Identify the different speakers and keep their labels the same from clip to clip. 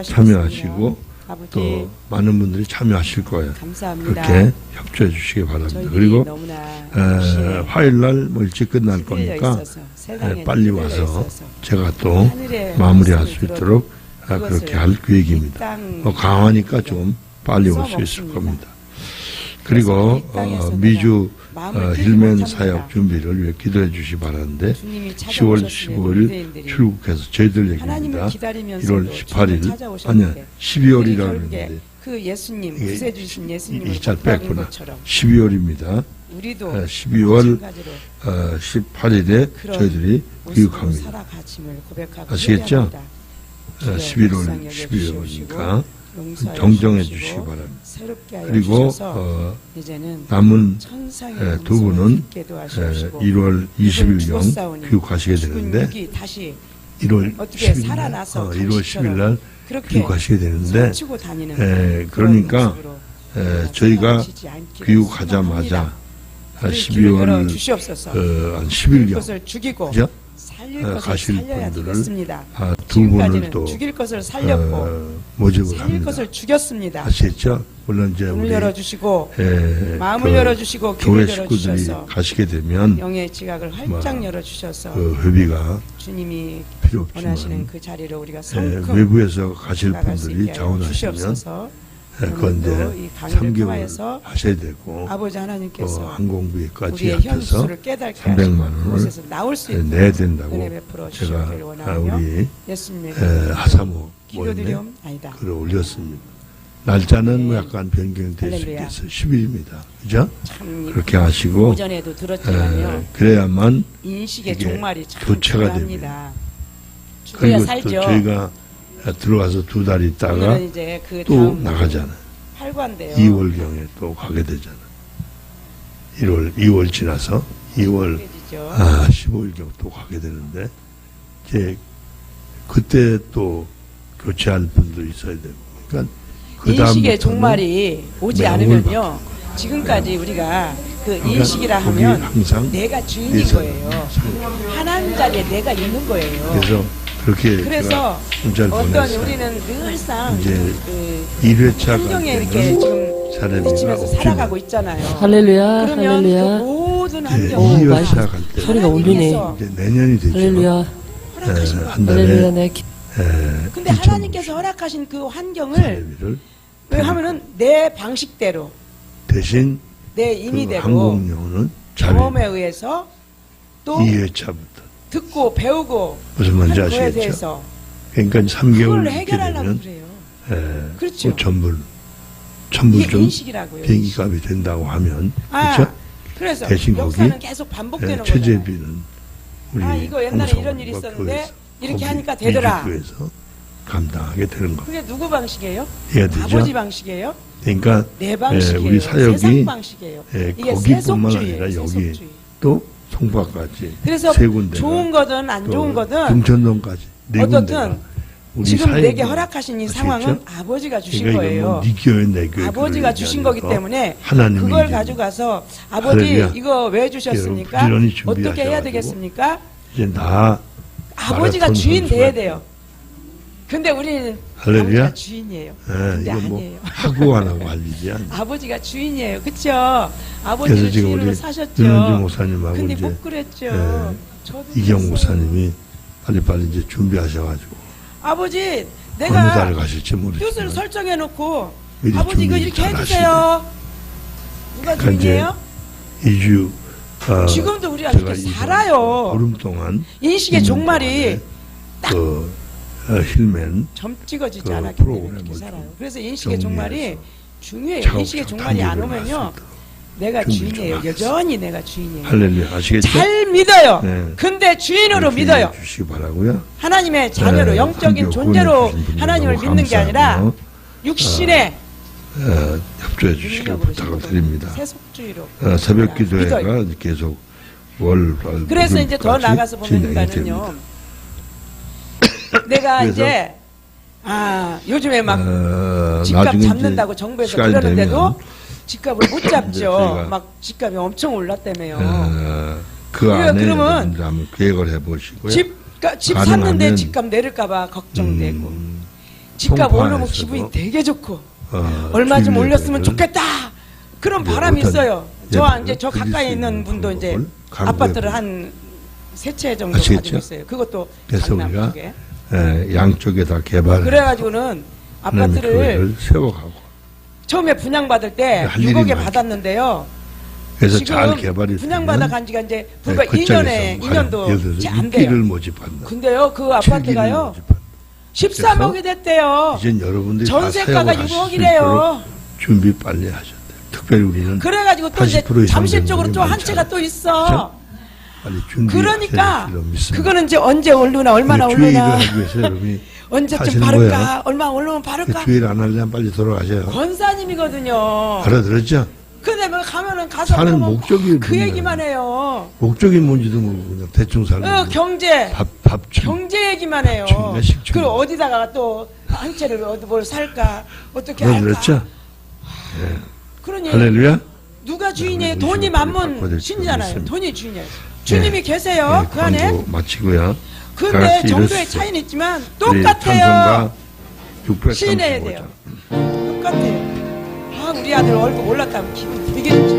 Speaker 1: 참여하시고
Speaker 2: 아버지,
Speaker 1: 또 많은 분들이 참여하실 거예요.
Speaker 2: 감사합니다.
Speaker 1: 그렇게 협조해 주시기 바랍니다. 그리고 화요일날 뭐 일찍 끝날 거니까 빨리 와서 제가 또 마무리할 수 있도록 그렇게 할 계획입니다. 강하니까 좀 빨리 올 수 있을 겁니다. 그리고 미주 힐맨 사역 준비를 위해 기도해 주시 바라는데 10월 15일 출국해서 저희들 얘기입니다. 1월 18일 아니야 12월이라고 했는데
Speaker 2: 그 예수님 구세 주신 예수님을
Speaker 1: 이잘 뺐구나. 12월입니다. 12월 18일에 저희들이 귀국합니다. 아시겠죠? 12월이니까 정정해 주시기 바랍니다. 그리고 남은 두 분은 1월 20일경 귀국하시게 되는데 1월 10일 날 귀국하시게 되는데 그러니까 저희가 귀국하자마자 12월 한 10일경 그죠? 가실 분들을 두 분을 또 모집을 합니다. 아시겠죠? 물론 이제 우리
Speaker 2: 마음을 열어주시고
Speaker 1: 교회 식구들이 가시게 되면
Speaker 2: 영의 지각을 활짝 열어주셔서
Speaker 1: 그 회비가
Speaker 2: 주님이
Speaker 1: 필요
Speaker 2: 원하시는
Speaker 1: 없지만
Speaker 2: 그 자리를 우리가 성큼
Speaker 1: 외부에서 가실 분들이 자원하시면 그건 이제 3개월 하셔야 되고
Speaker 2: 아버지 하나님께서
Speaker 1: 항공비까지
Speaker 2: 우리의
Speaker 1: 합해서
Speaker 2: 현수를 깨닫게
Speaker 1: 300만
Speaker 2: 하시고 그곳에서 나올 수
Speaker 1: 원을
Speaker 2: 있도록
Speaker 1: 내야 된다고
Speaker 2: 은혜 베풀어
Speaker 1: 제가
Speaker 2: 주시기를 원하며
Speaker 1: 우리
Speaker 2: 예수님의
Speaker 1: 하사모 모임에
Speaker 2: 기도드리옵나이다.
Speaker 1: 글을 올렸습니다. 날짜는 뭐 약간 변경될 수
Speaker 2: 할렐루야.
Speaker 1: 있겠어요. 10일입니다. 그죠?
Speaker 2: 참
Speaker 1: 그렇게 하시고
Speaker 2: 오전에도 들었지만요.
Speaker 1: 그래야만
Speaker 2: 인식의
Speaker 1: 이게
Speaker 2: 종말이 참
Speaker 1: 교체가
Speaker 2: 중요합니다. 죽어야
Speaker 1: 그리고 또
Speaker 2: 살죠.
Speaker 1: 저희가 들어가서 두 달 있다가
Speaker 2: 오늘은 이제 그
Speaker 1: 또
Speaker 2: 다음
Speaker 1: 나가잖아요.
Speaker 2: 8관데요.
Speaker 1: 2월경에 또 가게 되잖아요. 2월 지나서 2월 15일경 또 가게 되는데 이제 그때 또 교체할 분도 있어야 되고 그러니까
Speaker 2: 인식의 종말이 오지 않으면요. 지금까지 우리가 그 인식이라 하면
Speaker 1: 항상
Speaker 2: 내가 주인인 거예요. 하나님 자리에 내가 있는 거예요.
Speaker 1: 그래서 문자를
Speaker 2: 어떤
Speaker 1: 보냈어요.
Speaker 2: 우리는 늘상
Speaker 1: 이제
Speaker 2: 그
Speaker 1: 1회차
Speaker 2: 환경에 이렇게 지금 부딪히면서 살아가고 있잖아요.
Speaker 3: 할렐루야,
Speaker 2: 그러면
Speaker 3: 할렐루야.
Speaker 2: 그 모든 환경을
Speaker 1: 2회차 갈 때
Speaker 3: 소리가 울리네.
Speaker 1: 이제 내년이 되죠.
Speaker 3: 할렐루야,
Speaker 1: 한
Speaker 3: 할렐루야.
Speaker 1: 달에
Speaker 3: 내
Speaker 2: 근데 하나님께서 허락하신 그 환경을
Speaker 1: 사례비를
Speaker 2: 왜 하면은 내 방식대로
Speaker 1: 대신
Speaker 2: 내
Speaker 1: 그
Speaker 2: 임의대로
Speaker 1: 항공료는
Speaker 2: 경험에 의해서 또
Speaker 1: 2회차부터
Speaker 2: 듣고 배우고
Speaker 1: 무슨 말인지
Speaker 2: 하는 거에
Speaker 1: 아시겠죠?
Speaker 2: 대해서
Speaker 1: 그러니까
Speaker 2: 그걸
Speaker 1: 3개월 있게
Speaker 2: 해결하려고
Speaker 1: 되면
Speaker 2: 그래요. 그렇죠.
Speaker 1: 그 천불
Speaker 2: 이게
Speaker 1: 좀
Speaker 2: 인식이라고요.
Speaker 1: 비행기값이 된다고 하면 그렇죠?
Speaker 2: 그래서
Speaker 1: 대신
Speaker 2: 역사는
Speaker 1: 거기
Speaker 2: 계속 반복되는 거잖아요.
Speaker 1: 체제비는 우리
Speaker 2: 이거 옛날에 이런 일이 있었는데 이렇게 하니까 되더라.
Speaker 1: 미주교에서 감당하게 되는 거.
Speaker 2: 그게 누구 방식이에요?
Speaker 1: 이해되죠?
Speaker 2: 아버지 방식이에요?
Speaker 1: 그러니까
Speaker 2: 내 방식이에요.
Speaker 1: 우리 사역이
Speaker 2: 세상 방식이에요. 이게
Speaker 1: 거기뿐만
Speaker 2: 세속주의예요.
Speaker 1: 아니라 여기
Speaker 2: 세속주의.
Speaker 1: 또 송파까지
Speaker 2: 그래서
Speaker 1: 세 군데가
Speaker 2: 좋은 거든 안 좋은 거든
Speaker 1: 금천동까지 네 군데가
Speaker 2: 어떻든
Speaker 1: 우리
Speaker 2: 지금
Speaker 1: 사역이
Speaker 2: 내게 허락하신 이
Speaker 1: 아시겠죠?
Speaker 2: 상황은 아버지가 주신
Speaker 1: 그러니까
Speaker 2: 거예요.
Speaker 1: 이거 네 교회 내 교회
Speaker 2: 아버지가 주신 거기 때문에
Speaker 1: 하나님이
Speaker 2: 그걸
Speaker 1: 이제
Speaker 2: 가져가서 아버지
Speaker 1: 할렐루야.
Speaker 2: 이거 왜 주셨습니까?
Speaker 1: 부지런히
Speaker 2: 어떻게 해야
Speaker 1: 준비하셔가지고
Speaker 2: 되겠습니까?
Speaker 1: 이제 다
Speaker 2: 아버지가
Speaker 1: 마라톤
Speaker 2: 주인
Speaker 1: 선수가
Speaker 2: 돼야 돼요. 근데 우리는
Speaker 1: 할렐루야.
Speaker 2: 아버지가 주인이에요. 근데
Speaker 1: 이거 뭐
Speaker 2: 아니에요.
Speaker 1: 하고 안 하고 할 일이야.
Speaker 2: 아버지가 주인이에요. 그렇죠?
Speaker 1: 그래서
Speaker 2: 아버지를
Speaker 1: 지금
Speaker 2: 주인으로
Speaker 1: 우리
Speaker 2: 사셨죠.
Speaker 1: 윤은주 목사님하고
Speaker 2: 근데
Speaker 1: 이제
Speaker 2: 못 그랬죠. 저도
Speaker 1: 이경
Speaker 2: 그랬어요.
Speaker 1: 목사님이 빨리빨리 이제 준비하셔가지고
Speaker 2: 아버지
Speaker 1: 어느 달에
Speaker 2: 내가
Speaker 1: 가실지
Speaker 2: 뜻을
Speaker 1: 모르겠지만
Speaker 2: 설정해놓고
Speaker 1: 미리
Speaker 2: 아버지 이거
Speaker 1: 준비
Speaker 2: 이렇게
Speaker 1: 잘
Speaker 2: 해주세요. 누가
Speaker 1: 그러니까 이제
Speaker 2: 주인이에요?
Speaker 1: 2주
Speaker 2: 지금도 우리가
Speaker 1: 제가
Speaker 2: 이렇게
Speaker 1: 이
Speaker 2: 살아요.
Speaker 1: 보름 동안
Speaker 2: 인식의
Speaker 1: 2년
Speaker 2: 종말이
Speaker 1: 동안에 그 힐맨
Speaker 2: 점 찍어지지
Speaker 1: 그
Speaker 2: 않았기 때문에
Speaker 1: 프로그램을
Speaker 2: 이렇게
Speaker 1: 좀
Speaker 2: 살아요. 그래서 인식의 종말이
Speaker 1: 정리해서
Speaker 2: 중요해요.
Speaker 1: 차곡차곡
Speaker 2: 인식의 종말이 안
Speaker 1: 단계를
Speaker 2: 오면요.
Speaker 1: 놨습니다.
Speaker 2: 내가
Speaker 1: 준비 좀
Speaker 2: 주인이에요.
Speaker 1: 하겠습니다.
Speaker 2: 여전히 내가 주인이에요.
Speaker 1: 할렐루야 아시겠죠?
Speaker 2: 잘 믿어요.
Speaker 1: 네.
Speaker 2: 근데 주인으로
Speaker 1: 이렇게
Speaker 2: 믿어요.
Speaker 1: 주시기 바라고요.
Speaker 2: 하나님의 자녀로
Speaker 1: 네,
Speaker 2: 영적인
Speaker 1: 한교
Speaker 2: 존재로
Speaker 1: 구원해 주신 분들
Speaker 2: 하나님을
Speaker 1: 너무
Speaker 2: 믿는 게 아니라
Speaker 1: 감사하고요.
Speaker 2: 육신의
Speaker 1: 협조해 주시길 부탁을 드립니다.
Speaker 2: 세속주의로
Speaker 1: 새벽 기도회가
Speaker 2: 믿어요.
Speaker 1: 계속 월
Speaker 2: 그래서 이제 더 나가서 보면은요. 내가
Speaker 1: 그래서
Speaker 2: 이제 요즘에 막 집값
Speaker 1: 나중에
Speaker 2: 잡는다고 정부에서
Speaker 1: 시간이
Speaker 2: 그러는데도
Speaker 1: 되면
Speaker 2: 집값을 못 잡죠.
Speaker 1: 저희가
Speaker 2: 막 집값이 엄청 올랐다며요.
Speaker 1: 그 안에
Speaker 2: 그러면
Speaker 1: 여러분들 한번 계획을 해보시고요.
Speaker 2: 집
Speaker 1: 가능하면
Speaker 2: 샀는데 집값 내릴까봐 걱정되고 집값 오르면
Speaker 1: 송파에서도
Speaker 2: 기분이 되게 좋고 얼마 좀 올렸으면 좋겠다 그런 바람이 있어요. 이제 저 가까이 있는 분도 이제 아파트를 한 3채 정도
Speaker 1: 아시겠죠?
Speaker 2: 가지고 있어요. 그것도
Speaker 1: 그래서
Speaker 2: 강남
Speaker 1: 우리가
Speaker 2: 쪽에.
Speaker 1: 양쪽에 다 개발을
Speaker 2: 그래가지고는 아파트를
Speaker 1: 세워가고
Speaker 2: 처음에 분양받을 때
Speaker 1: 할 일이
Speaker 2: 6억에
Speaker 1: 많죠.
Speaker 2: 받았는데요.
Speaker 1: 그래서
Speaker 2: 지금
Speaker 1: 잘 개발이
Speaker 2: 분양받아 간 지가 이제 불과 2년도 안
Speaker 1: 6기를
Speaker 2: 돼요.
Speaker 1: 모집한다.
Speaker 2: 근데요, 그 아파트가요, 13억이 됐대요.
Speaker 1: 이젠 여러분들이
Speaker 2: 전세가가
Speaker 1: 다
Speaker 2: 6억이래요.
Speaker 1: 준비 빨리 하셔야 돼요. 특별히 우리는
Speaker 2: 그래가지고 또 이제
Speaker 1: 80% 이상
Speaker 2: 잠실적으로 또 한
Speaker 1: 되는
Speaker 2: 채가 또 있어.
Speaker 1: 빨리 준비.
Speaker 2: 그러니까 그거는 이제 언제 오르나 얼마나
Speaker 1: 주의를
Speaker 2: 오르나
Speaker 1: 하기 위해서 여러분이
Speaker 2: 언제쯤
Speaker 1: 하시는
Speaker 2: 바를까
Speaker 1: 거예요.
Speaker 2: 얼마 오르면 바를까
Speaker 1: 주의를 안 하려면 빨리 돌아가셔요.
Speaker 2: 권사님이거든요.
Speaker 1: 알아들었죠?
Speaker 2: 근데 뭐 가면은 가서
Speaker 1: 사는
Speaker 2: 그러면
Speaker 1: 목적이
Speaker 2: 그
Speaker 1: 뭐냐.
Speaker 2: 얘기만 해요.
Speaker 1: 목적이 뭔지도 모르고 그냥 대충 살고
Speaker 2: 경제
Speaker 1: 밥춤
Speaker 2: 경제 얘기만 해요.
Speaker 1: 식충이네, 식충.
Speaker 2: 그리고 어디다가 또 한 채를 어디 뭘 살까 어떻게 할까.
Speaker 1: 알아들었죠?
Speaker 2: 그러니
Speaker 1: 할렐루야.
Speaker 2: 누가 주인이에요?
Speaker 1: 여러분,
Speaker 2: 돈이
Speaker 1: 의심을
Speaker 2: 만문
Speaker 1: 바꿔야
Speaker 2: 신이잖아요.
Speaker 1: 믿습니다.
Speaker 2: 돈이 주인이에요. 주님이 계세요.
Speaker 1: 네,
Speaker 2: 그 안에.
Speaker 1: 광고 마치고요.
Speaker 2: 근데
Speaker 1: 같이
Speaker 2: 정도의
Speaker 1: 이랬어요.
Speaker 2: 차이는 있지만
Speaker 1: 우리
Speaker 2: 똑같아요.
Speaker 1: 찬송가
Speaker 2: 시인해야
Speaker 1: 635장.
Speaker 2: 돼요. 똑같아요. 아, 우리 아들 얼굴 올랐다면 기분 되게 좋죠.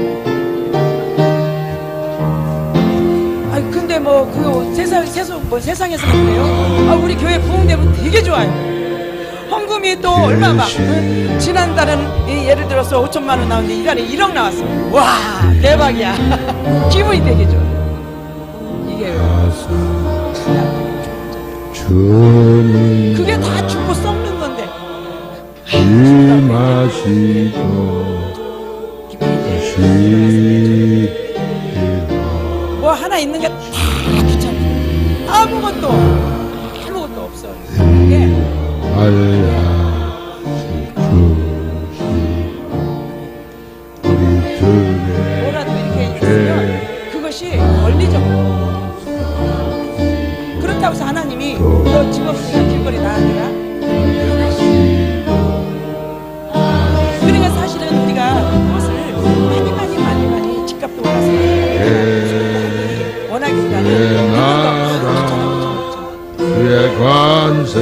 Speaker 2: 아, 근데 뭐 그 세상에서 그래요. 아, 우리 교회 부흥되면 되게 좋아요. 헌금이 또 얼마 막 지난달은 예를 들어서 5천만 원 나왔는데 이달에 1억 나왔어. 와, 대박이야. 기분이 되게 좋아. 이게
Speaker 1: 주님
Speaker 2: 그게 다 죽고 썩는 건데.
Speaker 1: 마시고
Speaker 2: 뭐 하나 있는 게 다 귀찮아. 아무것도 없어. 이게 뭐라도 이렇게 있으면 그것이 권리적으로. 그렇다고 해서 하나님이 너 직업 그냥 길거리 나가느라. 그러니까 사실은 우리가 그것을 많이 집값도 올라서 원하기보다는
Speaker 1: 주의 관세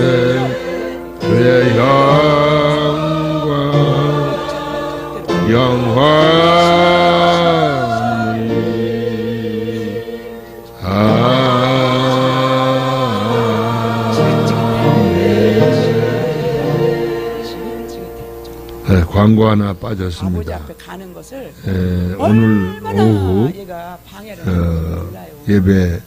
Speaker 1: 주의 영광이 네, 광고 하나
Speaker 2: 아버지
Speaker 1: 빠졌습니다.
Speaker 2: 앞에 가는 것을
Speaker 1: 오늘
Speaker 2: 얼마나
Speaker 1: 오후
Speaker 2: 얘가 방해를 하는지 몰라요.
Speaker 1: 예배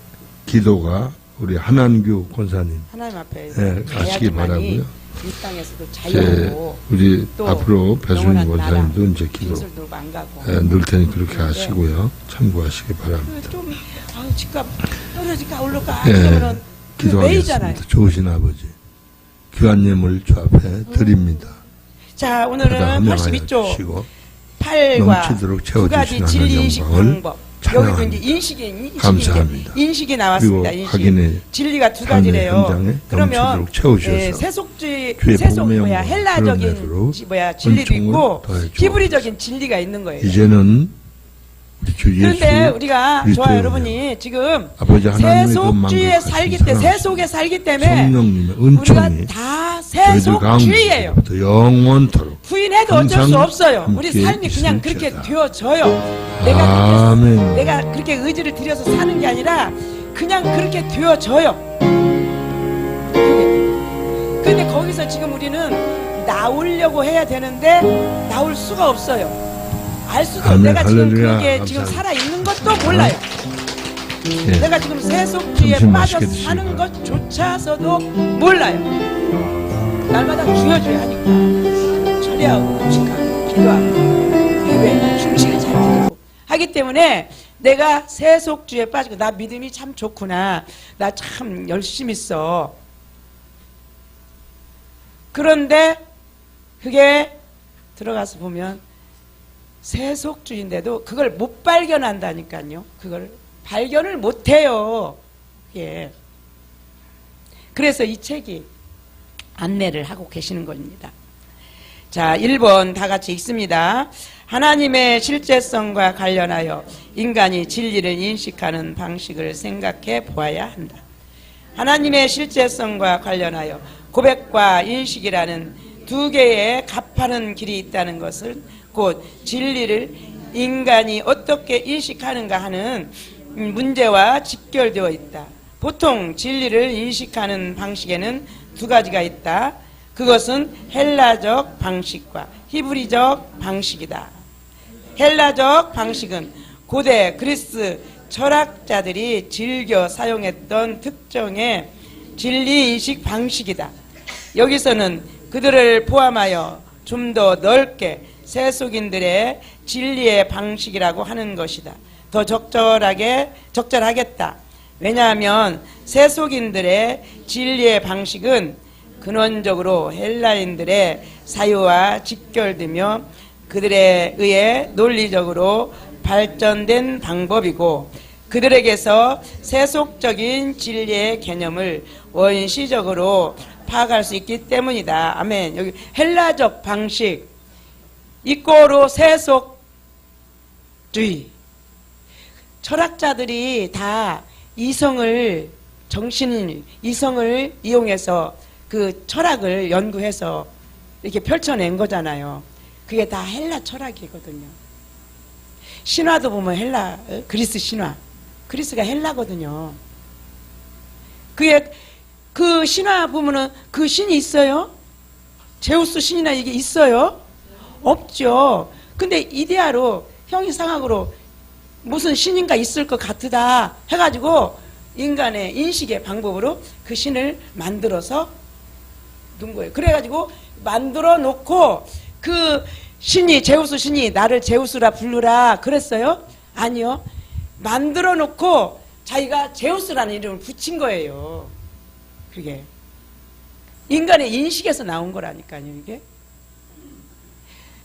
Speaker 1: 기도가 우리 한한규 권사님
Speaker 2: 하나님 앞에
Speaker 1: 가시기 바라고요.
Speaker 2: 이 땅에서도 자유고
Speaker 1: 우리
Speaker 2: 또
Speaker 1: 앞으로 배수민
Speaker 2: 영원한
Speaker 1: 권사님도
Speaker 2: 나라,
Speaker 1: 이제 기도
Speaker 2: 빈술도 망가고
Speaker 1: 넣을 테니 그렇게 하시고요. 참고하시기 바랍니다.
Speaker 2: 좀 집값 떨어질까 오를까
Speaker 1: 예,
Speaker 2: 그러면 그 매이잖아요.
Speaker 1: 기도하겠습니다. 좋으신 아버지 귀한예물 주 앞에 드립니다.
Speaker 2: 자, 오늘은 82조
Speaker 1: 주시고
Speaker 2: 8과
Speaker 1: 넘치도록
Speaker 2: 두 가지
Speaker 1: 채워주시는
Speaker 2: 진리
Speaker 1: 하나님
Speaker 2: 인식
Speaker 1: 영광을
Speaker 2: 방법.
Speaker 1: 찬양합니다.
Speaker 2: 여기도 이제 인식이
Speaker 1: 감사합니다.
Speaker 2: 인식이 나왔습니다.
Speaker 1: 그리고
Speaker 2: 인식.
Speaker 1: 확인의
Speaker 2: 진리가 두
Speaker 1: 삶의
Speaker 2: 가지래요.
Speaker 1: 현장에
Speaker 2: 그러면
Speaker 1: 넘치도록 채워주셔서
Speaker 2: 세속주의
Speaker 1: 주의
Speaker 2: 세속
Speaker 1: 복음의
Speaker 2: 뭐야
Speaker 1: 영광
Speaker 2: 헬라적인
Speaker 1: 드러내도록
Speaker 2: 진리도
Speaker 1: 은총을
Speaker 2: 있고
Speaker 1: 더해 주옵소서.
Speaker 2: 히브리적인 진리가 있는 거예요.
Speaker 1: 이제는 우리 주 예수
Speaker 2: 그런데 우리가
Speaker 1: 그리스도의
Speaker 2: 좋아요 여러분이 지금
Speaker 1: 아버지 하나님의
Speaker 2: 세속주의에
Speaker 1: 그
Speaker 2: 살기
Speaker 1: 만극하신
Speaker 2: 때
Speaker 1: 사랑,
Speaker 2: 세속에 살기 때문에
Speaker 1: 성령님의
Speaker 2: 우리가
Speaker 1: 은총이
Speaker 2: 다
Speaker 1: 저희들
Speaker 2: 세속주의예요.
Speaker 1: 가운데부터 영원토록
Speaker 2: 부인해도 어쩔 수
Speaker 1: 항상
Speaker 2: 없어요. 우리
Speaker 1: 함께
Speaker 2: 삶이 그냥 그렇게
Speaker 1: 있을지어다.
Speaker 2: 되어져요.
Speaker 1: 아멘.
Speaker 2: 내가 그렇게 의지를 들여서 사는 게 아니라 그냥 그렇게 되어져요. 근데 거기서 지금 우리는 나오려고 해야 되는데 나올 수가 없어요. 알 수도 없어요.
Speaker 1: 아멘.
Speaker 2: 내가 지금
Speaker 1: 할렐루야.
Speaker 2: 그게 지금
Speaker 1: 감사합니다.
Speaker 2: 살아있는 것도 몰라요.
Speaker 1: 예.
Speaker 2: 내가 지금 세속주의에
Speaker 1: 점심
Speaker 2: 빠져
Speaker 1: 맛있게 드시기
Speaker 2: 사는
Speaker 1: 바랍니다.
Speaker 2: 것조차서도 몰라요. 날마다 주여줘야 하니까 처리하고 음식하고 기도하고 예배 충실히 잘 드리고 하기 때문에 내가 세속주의에 빠지고 나 믿음이 참 좋구나. 나 참 열심히 써. 그런데 그게 들어가서 보면 세속주의인데도 그걸 못 발견한다니까요. 그걸 발견을 못해요. 예. 그래서 이 책이 안내를 하고 계시는 겁니다. 자, 1번 다 같이 읽습니다. 하나님의 실제성과 관련하여 인간이 진리를 인식하는 방식을 생각해 보아야 한다. 하나님의 실제성과 관련하여 고백과 인식이라는 두 개의 가파른 길이 있다는 것을, 곧 진리를 인간이 어떻게 인식하는가 하는 문제와 직결되어 있다. 보통 진리를 인식하는 방식에는 두 가지가 있다. 그것은 헬라적 방식과 히브리적 방식이다. 헬라적 방식은 고대 그리스 철학자들이 즐겨 사용했던 특정의 진리인식 방식이다. 여기서는 그들을 포함하여 좀 더 넓게 세속인들의 진리의 방식이라고 하는 것이다. 더 적절하겠다. 왜냐하면 세속인들의 진리의 방식은 근원적으로 헬라인들의 사유와 직결되며 그들에 의해 논리적으로 발전된 방법이고, 그들에게서 세속적인 진리의 개념을 원시적으로 파악할 수 있기 때문이다. 아멘. 여기 헬라적 방식 이꼬로 세속주의. 철학자들이 다 이성을 이용해서 그 철학을 연구해서 이렇게 펼쳐낸 거잖아요. 그게 다 헬라 철학이거든요. 신화도 보면 그리스 신화, 그리스가 헬라거든요. 그 신화 보면은 그 신이 있어요? 제우스 신이나 이게 있어요? 없죠. 근데 이데아로 형이상학으로 무슨 신인가 있을 것 같으다 해가지고 인간의 인식의 방법으로 그 신을 만들어서 놓은 거예요. 그래가지고 만들어 놓고 그 신이, 제우스 신이 나를 제우스라 부르라 그랬어요? 아니요. 만들어 놓고 자기가 제우스라는 이름을 붙인 거예요. 그게 인간의 인식에서 나온 거라니까요. 이게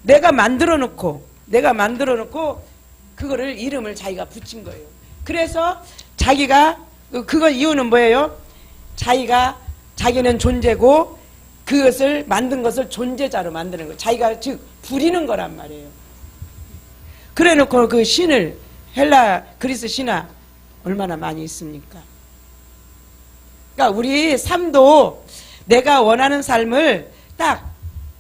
Speaker 2: 내가 만들어 놓고 그거를 이름을 자기가 붙인 거예요. 그래서 자기가 그거 이유는 뭐예요? 자기는 존재고 그것을 만든 것을 존재자로 만드는 거예요. 자기가 즉 부리는 거란 말이에요. 그래 놓고 그 신을, 헬라 그리스 신화 얼마나 많이 있습니까? 그러니까 우리 삶도 내가 원하는 삶을 딱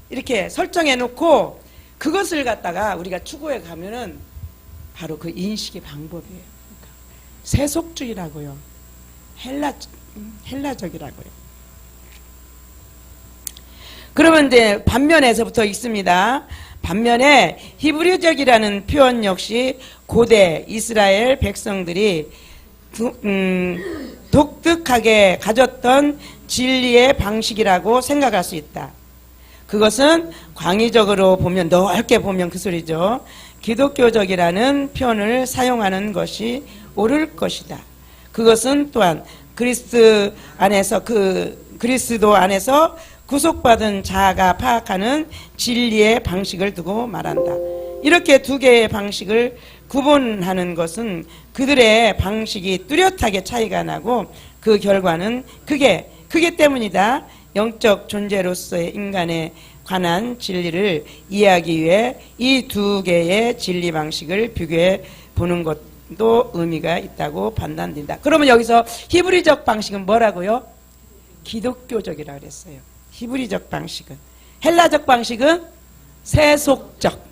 Speaker 2: 이렇게 설정해 놓고 그것을 갖다가 우리가 추구해 가면은 바로 그 인식의 방법이에요. 그러니까 세속주의라고요. 헬라적이라고요. 그러면 이제 반면에서부터 있습니다. 반면에 히브리적이라는 표현 역시 고대 이스라엘 백성들이 독특하게 가졌던 진리의 방식이라고 생각할 수 있다. 그것은 광의적으로 보면, 넓게 보면 그 소리죠. 기독교적이라는 표현을 사용하는 것이 옳을 것이다. 그것은 또한 그리스도 안에서 구속받은 자아가 파악하는 진리의 방식을 두고 말한다. 이렇게 두 개의 방식을 구분하는 것은 그들의 방식이 뚜렷하게 차이가 나고 그 결과는 그게 때문이다. 영적 존재로서의 인간에 관한 진리를 이해하기 위해 이 두 개의 진리 방식을 비교해 보는 것도 의미가 있다고 판단된다. 그러면 여기서 히브리적 방식은 뭐라고요? 기독교적이라고 그랬어요. 히브리적 방식은. 헬라적 방식은 세속적.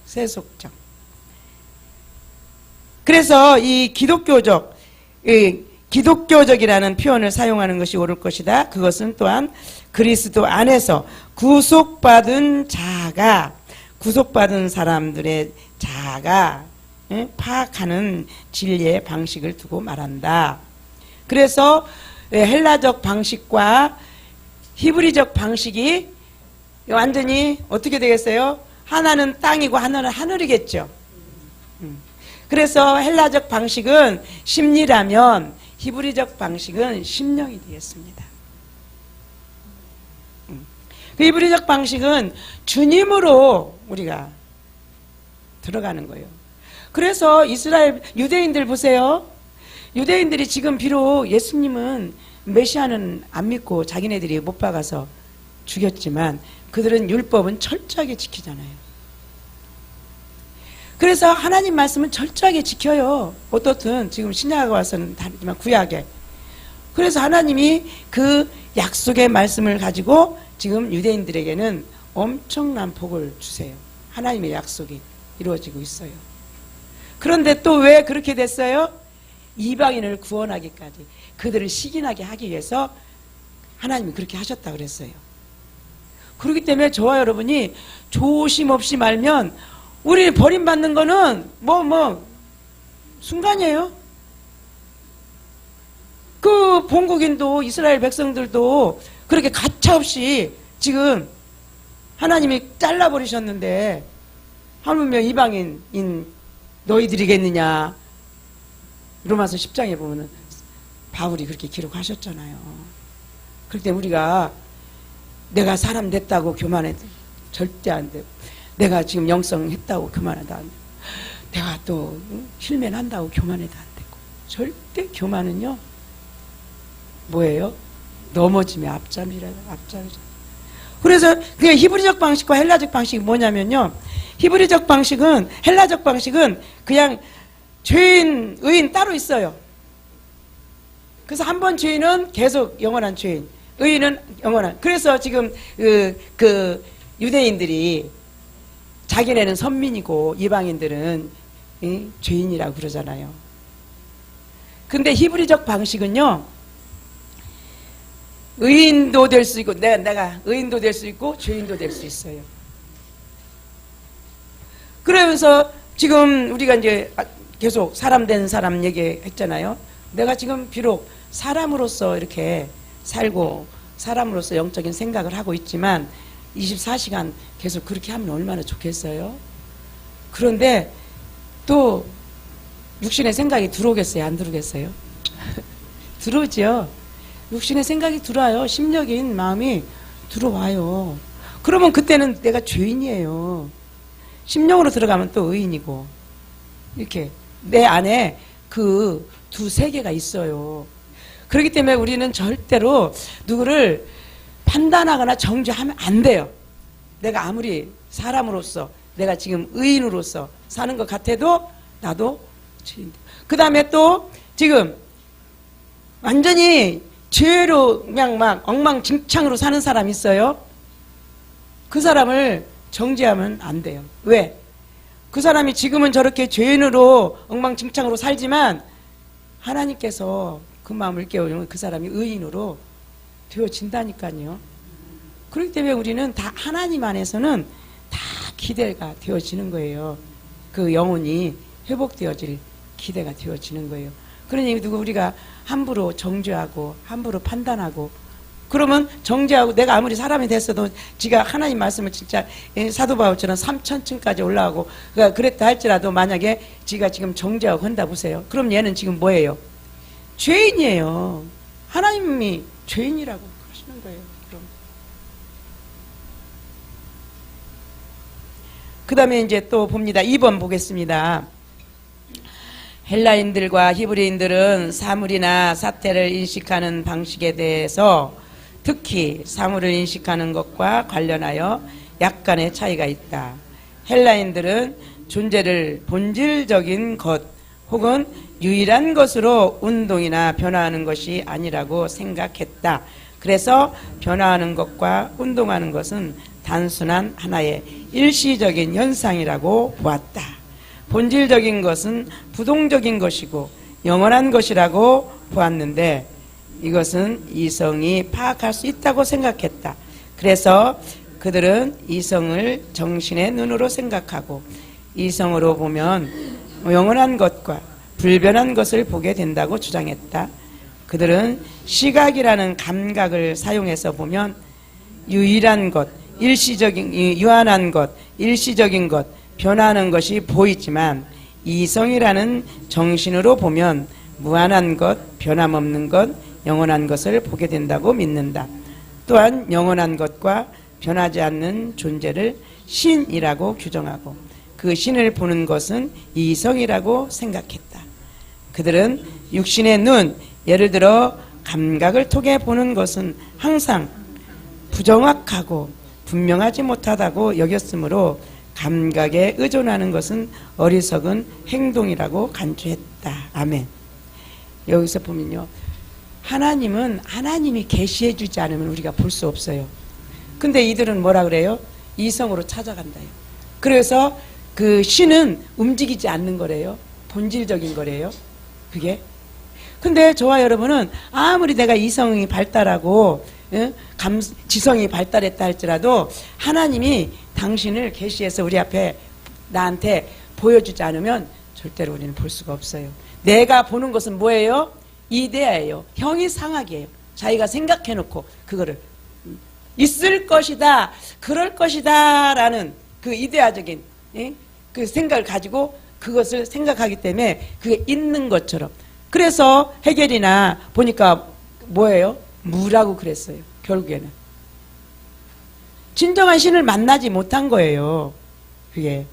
Speaker 2: 세속적. 그래서 이 기독교적이라는 표현을 사용하는 것이 옳을 것이다. 그것은 또한 그리스도 안에서 구속받은 사람들의 자아가 파악하는 진리의 방식을 두고 말한다. 그래서 헬라적 방식과 히브리적 방식이 완전히 어떻게 되겠어요? 하나는 땅이고 하나는 하늘이겠죠. 그래서 헬라적 방식은 심리라면 히브리적 방식은 심령이 되겠습니다. 그 히브리적 방식은 주님으로 우리가 들어가는 거예요. 그래서 유대인들 보세요. 유대인들이 지금 비록 예수님은 메시아는 안 믿고 자기네들이 못 박아서 죽였지만 그들은 율법은 철저하게 지키잖아요. 그래서 하나님 말씀은 철저하게 지켜요. 어떻든 지금 신약에 와서는 다르지만 구약에 그래서 하나님이 그 약속의 말씀을 가지고 지금 유대인들에게는 엄청난 복을 주세요. 하나님의 약속이 이루어지고 있어요. 그런데 또 왜 그렇게 됐어요? 이방인을 구원하기까지, 그들을 시기나게 하기 위해서 하나님이 그렇게 하셨다 그랬어요. 그렇기 때문에 저와 여러분이 조심 없이 말면 우리 버림받는 거는 순간이에요. 그 본국인도 이스라엘 백성들도 그렇게 가차없이 지금 하나님이 잘라버리셨는데 하물며 이방인인 너희들이겠느냐. 로마서 10장에 보면은 바울이 그렇게 기록하셨잖아요. 그렇기 때문에 우리가 내가 사람 됐다고 교만해도 절대 안 되고, 내가 지금 영성 했다고 교만해도 안 되고, 내가 또 힐맨 한다고 교만해도 안 되고, 절대 교만은요 뭐예요? 넘어짐의 앞잡이라요. 그래서 그냥 히브리적 방식과 헬라적 방식이 뭐냐면요, 히브리적 방식은, 헬라적 방식은 그냥 죄인, 의인 따로 있어요. 그래서 한 번 죄인은 계속 영원한 죄인, 의인은 영원한. 그래서 지금 그 유대인들이 자기네는 선민이고 이방인들은 죄인이라고 그러잖아요. 근데 히브리적 방식은요, 의인도 될 수 있고, 내가 의인도 될 수 있고 죄인도 될 수 있어요. 그러면서 지금 우리가 이제 계속 사람 된 사람 얘기했잖아요. 내가 지금 비록 사람으로서 이렇게 살고 사람으로서 영적인 생각을 하고 있지만 24시간 계속 그렇게 하면 얼마나 좋겠어요? 그런데 또 육신의 생각이 들어오겠어요? 안 들어오겠어요? 들어오죠. 육신의 생각이 들어와요. 심력인 마음이 들어와요. 그러면 그때는 내가 죄인이에요. 심령으로 들어가면 또 의인이고, 이렇게 내 안에 그 두 세계가 있어요. 그렇기 때문에 우리는 절대로 누구를 판단하거나 정죄하면 안 돼요. 내가 아무리 사람으로서, 내가 지금 의인으로서 사는 것 같아도 나도 죄인이다. 그 다음에 또 지금 완전히 죄로 그냥 막 엉망진창으로 사는 사람이 있어요. 그 사람을 정죄하면 안 돼요. 왜? 그 사람이 지금은 저렇게 죄인으로 엉망진창으로 살지만 하나님께서 그 마음을 깨우면 그 사람이 의인으로 되어진다니까요. 그렇기 때문에 우리는 다 하나님 안에서는 다 기대가 되어지는 거예요. 그 영혼이 회복되어질 기대가 되어지는 거예요. 그러니 우리가 함부로 정죄하고 함부로 판단하고, 그러면 정죄하고 내가 아무리 사람이 됐어도 지가 하나님 말씀을 진짜 사도 바울처럼 3000층까지 올라가고 그랬다 할지라도 만약에 지가 지금 정죄하고 한다 보세요. 그럼 얘는 지금 뭐예요? 죄인이에요. 하나님이 죄인이라고 하시는 거예요. 그럼 그 다음에 이제 또 봅니다. 2번 보겠습니다. 헬라인들과 히브리인들은 사물이나 사태를 인식하는 방식에 대해서, 특히 사물을 인식하는 것과 관련하여 약간의 차이가 있다. 헬라인들은 존재를 본질적인 것 혹은 유일한 것으로 운동이나 변화하는 것이 아니라고 생각했다. 그래서 변화하는 것과 운동하는 것은 단순한 하나의 일시적인 현상이라고 보았다. 본질적인 것은 부동적인 것이고 영원한 것이라고 보았는데 이것은 이성이 파악할 수 있다고 생각했다. 그래서 그들은 이성을 정신의 눈으로 생각하고 이성으로 보면 영원한 것과 불변한 것을 보게 된다고 주장했다. 그들은 시각이라는 감각을 사용해서 보면 유일한 것, 유한한 것, 일시적인 것, 변화하는 것이 보이지만 이성이라는 정신으로 보면 무한한 것, 변함없는 것, 영원한 것을 보게 된다고 믿는다. 또한 영원한 것과 변하지 않는 존재를 신이라고 규정하고 그 신을 보는 것은 이성이라고 생각했다. 그들은 육신의 눈, 예를 들어 감각을 통해 보는 것은 항상 부정확하고 분명하지 못하다고 여겼으므로 감각에 의존하는 것은 어리석은 행동이라고 간주했다. 아멘. 여기서 보면요, 하나님은 하나님이 계시해 주지 않으면 우리가 볼 수 없어요. 근데 이들은 뭐라 그래요? 이성으로 찾아간다요. 그래서 그 신은 움직이지 않는 거래요. 본질적인 거래요. 그게. 근데 저와 여러분은 아무리 내가 이성이 발달하고 지성이 발달했다 할지라도 하나님이 당신을 계시해서 우리 앞에 나한테 보여주지 않으면 절대로 우리는 볼 수가 없어요. 내가 보는 것은 뭐예요? 이데아예요. 형이상학이에요. 자기가 생각해놓고 그거를 있을 것이다, 그럴 것이다 라는 그 이데아적인 그 생각을 가지고 그것을 생각하기 때문에 그게 있는 것처럼. 그래서 헤겔이나 보니까 뭐예요? 무라고 그랬어요. 결국에는 진정한 신을 만나지 못한 거예요. 그게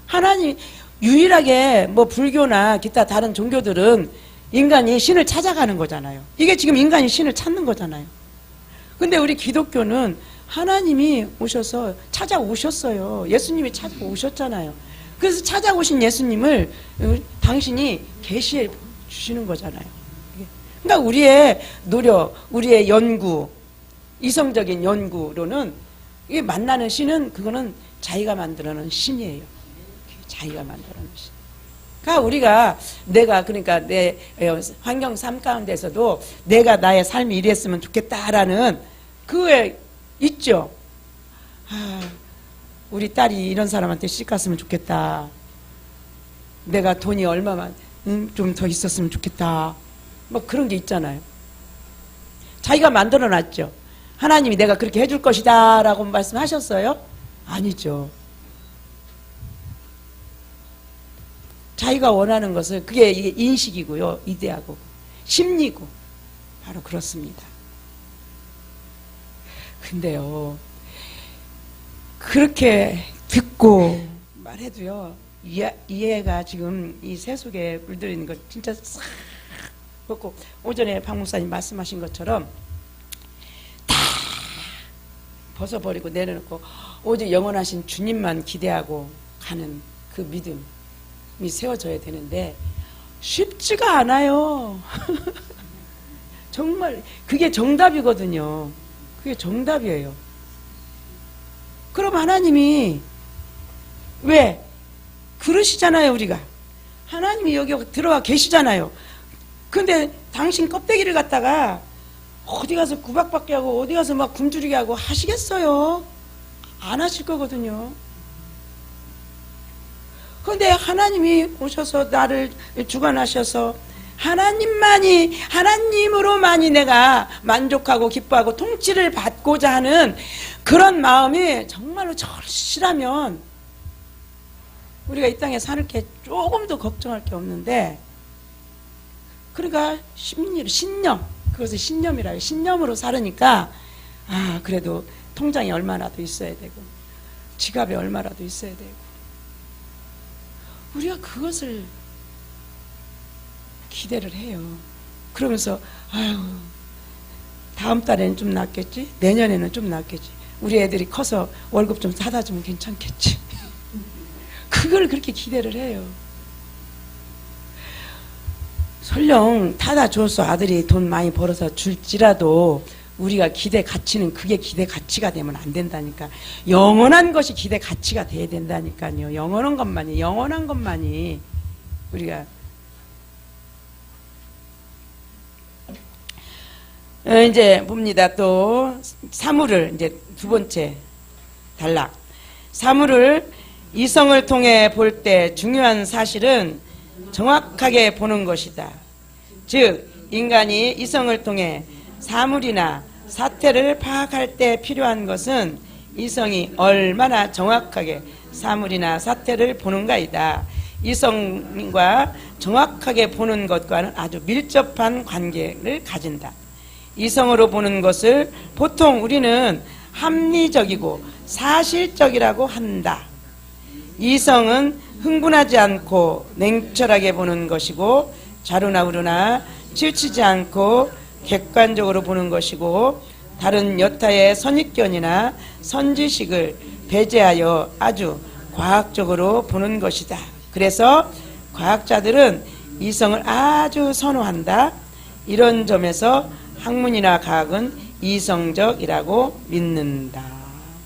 Speaker 2: 하나님 유일하게 뭐 불교나 기타 다른 종교들은 인간이 신을 찾아가는 거잖아요. 이게 지금 인간이 신을 찾는 거잖아요. 근데 우리 기독교는 하나님이 오셔서 찾아오셨어요. 예수님이 찾아오셨잖아요. 그래서 찾아오신 예수님을 당신이 계시해 주시는 거잖아요. 그러니까 우리의 노력, 우리의 연구, 이성적인 연구로는 이게 만나는 신은 그거는 자기가 만들어놓은 신이에요. 자기가 만들어놓은 신. 그러니까 우리가 그러니까 내 환경 삶 가운데서도 내가 나의 삶이 이랬으면 좋겠다라는 그게 있죠. 우리 딸이 이런 사람한테 시집 갔으면 좋겠다. 내가 돈이 얼마만 좀 더 있었으면 좋겠다. 뭐 그런 게 있잖아요. 자기가 만들어놨죠. 하나님이 내가 그렇게 해줄 것이다 라고 말씀하셨어요? 아니죠. 자기가 원하는 것을 그게 이게 인식이고요. 이데아고 심리고 바로 그렇습니다. 근데요 그렇게 듣고 말해도요 이해가 지금 이 새 속에 물들이는 거 진짜 싹 그렇고 오전에 박 목사님 말씀하신 것처럼 다 벗어버리고 내려놓고 오직 영원하신 주님만 기대하고 가는 그 믿음이 세워져야 되는데 쉽지가 않아요. 정말 그게 정답이거든요. 그게 정답이에요. 그럼 하나님이 왜 그러시잖아요. 우리가 하나님이 여기 들어와 계시잖아요. 근데 당신 껍데기를 갖다가 어디 가서 구박받게 하고 어디 가서 막 굶주리게 하고 하시겠어요? 안 하실 거거든요. 그런데 하나님이 오셔서 나를 주관하셔서 하나님으로만이 내가 만족하고 기뻐하고 통치를 받고자 하는 그런 마음이 정말로 절실하면 우리가 이 땅에 살 게 조금도 걱정할 게 없는데, 그러니까 신념, 그것을 신념이라 해요. 신념으로 살으니까 그래도 통장에 얼마라도 있어야 되고 지갑에 얼마라도 있어야 되고, 우리가 그것을 기대를 해요. 그러면서 다음 달에는 좀 낫겠지, 내년에는 좀 낫겠지, 우리 애들이 커서 월급 좀 사다 주면 괜찮겠지. 그걸 그렇게 기대를 해요. 설령 타다 줘서 아들이 돈 많이 벌어서 줄지라도 우리가 기대 가치는 그게 기대 가치가 되면 안 된다니까. 영원한 것이 기대 가치가 돼야 된다니까요. 영원한 것만이 우리가 이제 봅니다. 또 사물을 이제 두 번째 단락, 사물을 이성을 통해 볼 때 중요한 사실은 정확하게 보는 것이다. 즉 인간이 이성을 통해 사물이나 사태를 파악할 때 필요한 것은 이성이 얼마나 정확하게 사물이나 사태를 보는가이다. 이성과 정확하게 보는 것과는 아주 밀접한 관계를 가진다. 이성으로 보는 것을 보통 우리는 합리적이고 사실적이라고 한다. 이성은 흥분하지 않고 냉철하게 보는 것이고, 좌루나 우루나 치우치지 않고 객관적으로 보는 것이고, 다른 여타의 선입견이나 선지식을 배제하여 아주 과학적으로 보는 것이다. 그래서 과학자들은 이성을 아주 선호한다. 이런 점에서 학문이나 과학은 이성적이라고 믿는다.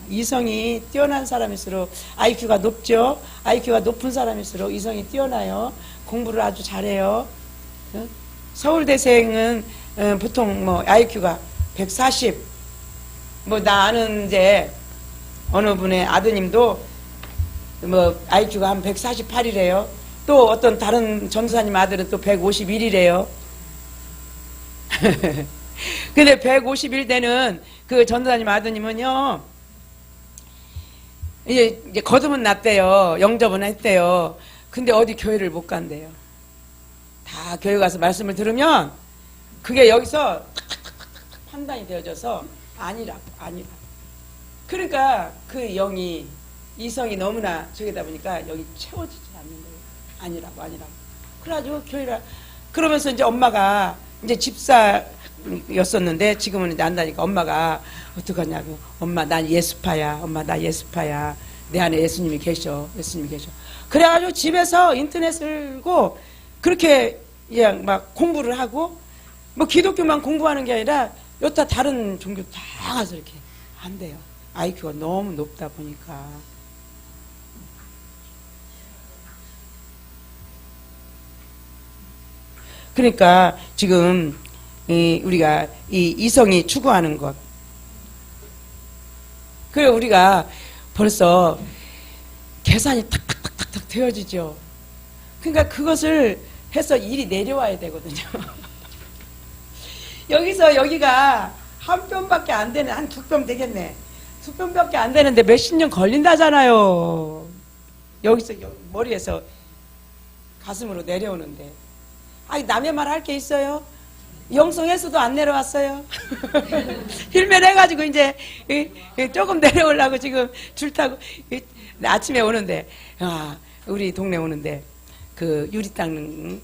Speaker 2: 이성이 뛰어난 사람일수록 IQ가 높죠. IQ가 높은 사람일수록 이성이 뛰어나요. 공부를 아주 잘해요. 서울대생은 보통 뭐 IQ가 140. 뭐 나 아는 이제 어느 분의 아드님도 뭐 IQ가 한 148이래요. 또 어떤 다른 전도사님 아들은 또 151이래요. 근데 151 되는 그 전도사님 아드님은요, 이제 거듭은 났대요. 영접은 했대요. 근데 어디 교회를 못 간대요. 다 교회 가서 말씀을 들으면 그게 여기서 판단이 되어져서 아니라고. 그러니까 그 영이, 이성이 너무나 저기다 보니까 여기 채워지지 않는 거예요. 아니라고. 그래가지고 교회라. 그러면서 이제 엄마가 이제 집사였었는데 지금은 이제 안다니까 엄마가 어떡하냐고. 엄마 난 예수파야. 엄마 나 예수파야. 내 안에 예수님이 계셔. 그래가지고 집에서 인터넷을 고 그렇게 그냥 막 공부를 하고 뭐 기독교만 공부하는 게 아니라 여타 다른 종교 다 가서 이렇게 한대요. IQ가 너무 높다 보니까. 그러니까 지금 우리가 이 이성이 추구하는 것, 그래 우리가 벌써 계산이 탁탁탁탁 되어지죠. 그러니까 그것을 해서 일이 내려와야 되거든요. 여기서 여기가 한 뼘밖에 안 되는, 한 2뼘 되겠네. 2뼘밖에 안 되는데 몇십 년 걸린다잖아요. 여기서 머리에서 가슴으로 내려오는데. 아니 남의 말 할 게 있어요? 영성에서도 안 내려왔어요. 힐면 해가지고 이제 조금 내려오려고 지금 줄 타고 아침에 오는데, 우리 동네 오는데 그 유리 닦는,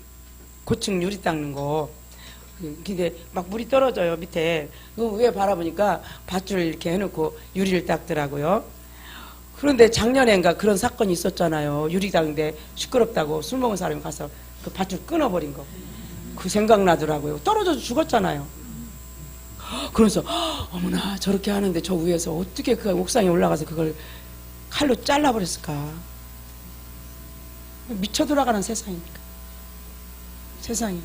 Speaker 2: 고층 유리 닦는 거, 근데 막 물이 떨어져요 밑에. 그 위에 바라보니까 밧줄을 이렇게 해놓고 유리를 닦더라고요. 그런데 작년엔가 그런 사건이 있었잖아요. 유리 닦는데 시끄럽다고 술 먹은 사람이 가서 그 밧줄 끊어버린 거. 그 생각나더라고요. 떨어져서 죽었잖아요. 그러면서 어머나 저렇게 하는데 저 위에서 어떻게 그 옥상에 올라가서 그걸 칼로 잘라버렸을까. 미쳐 돌아가는 세상이니까. 세상이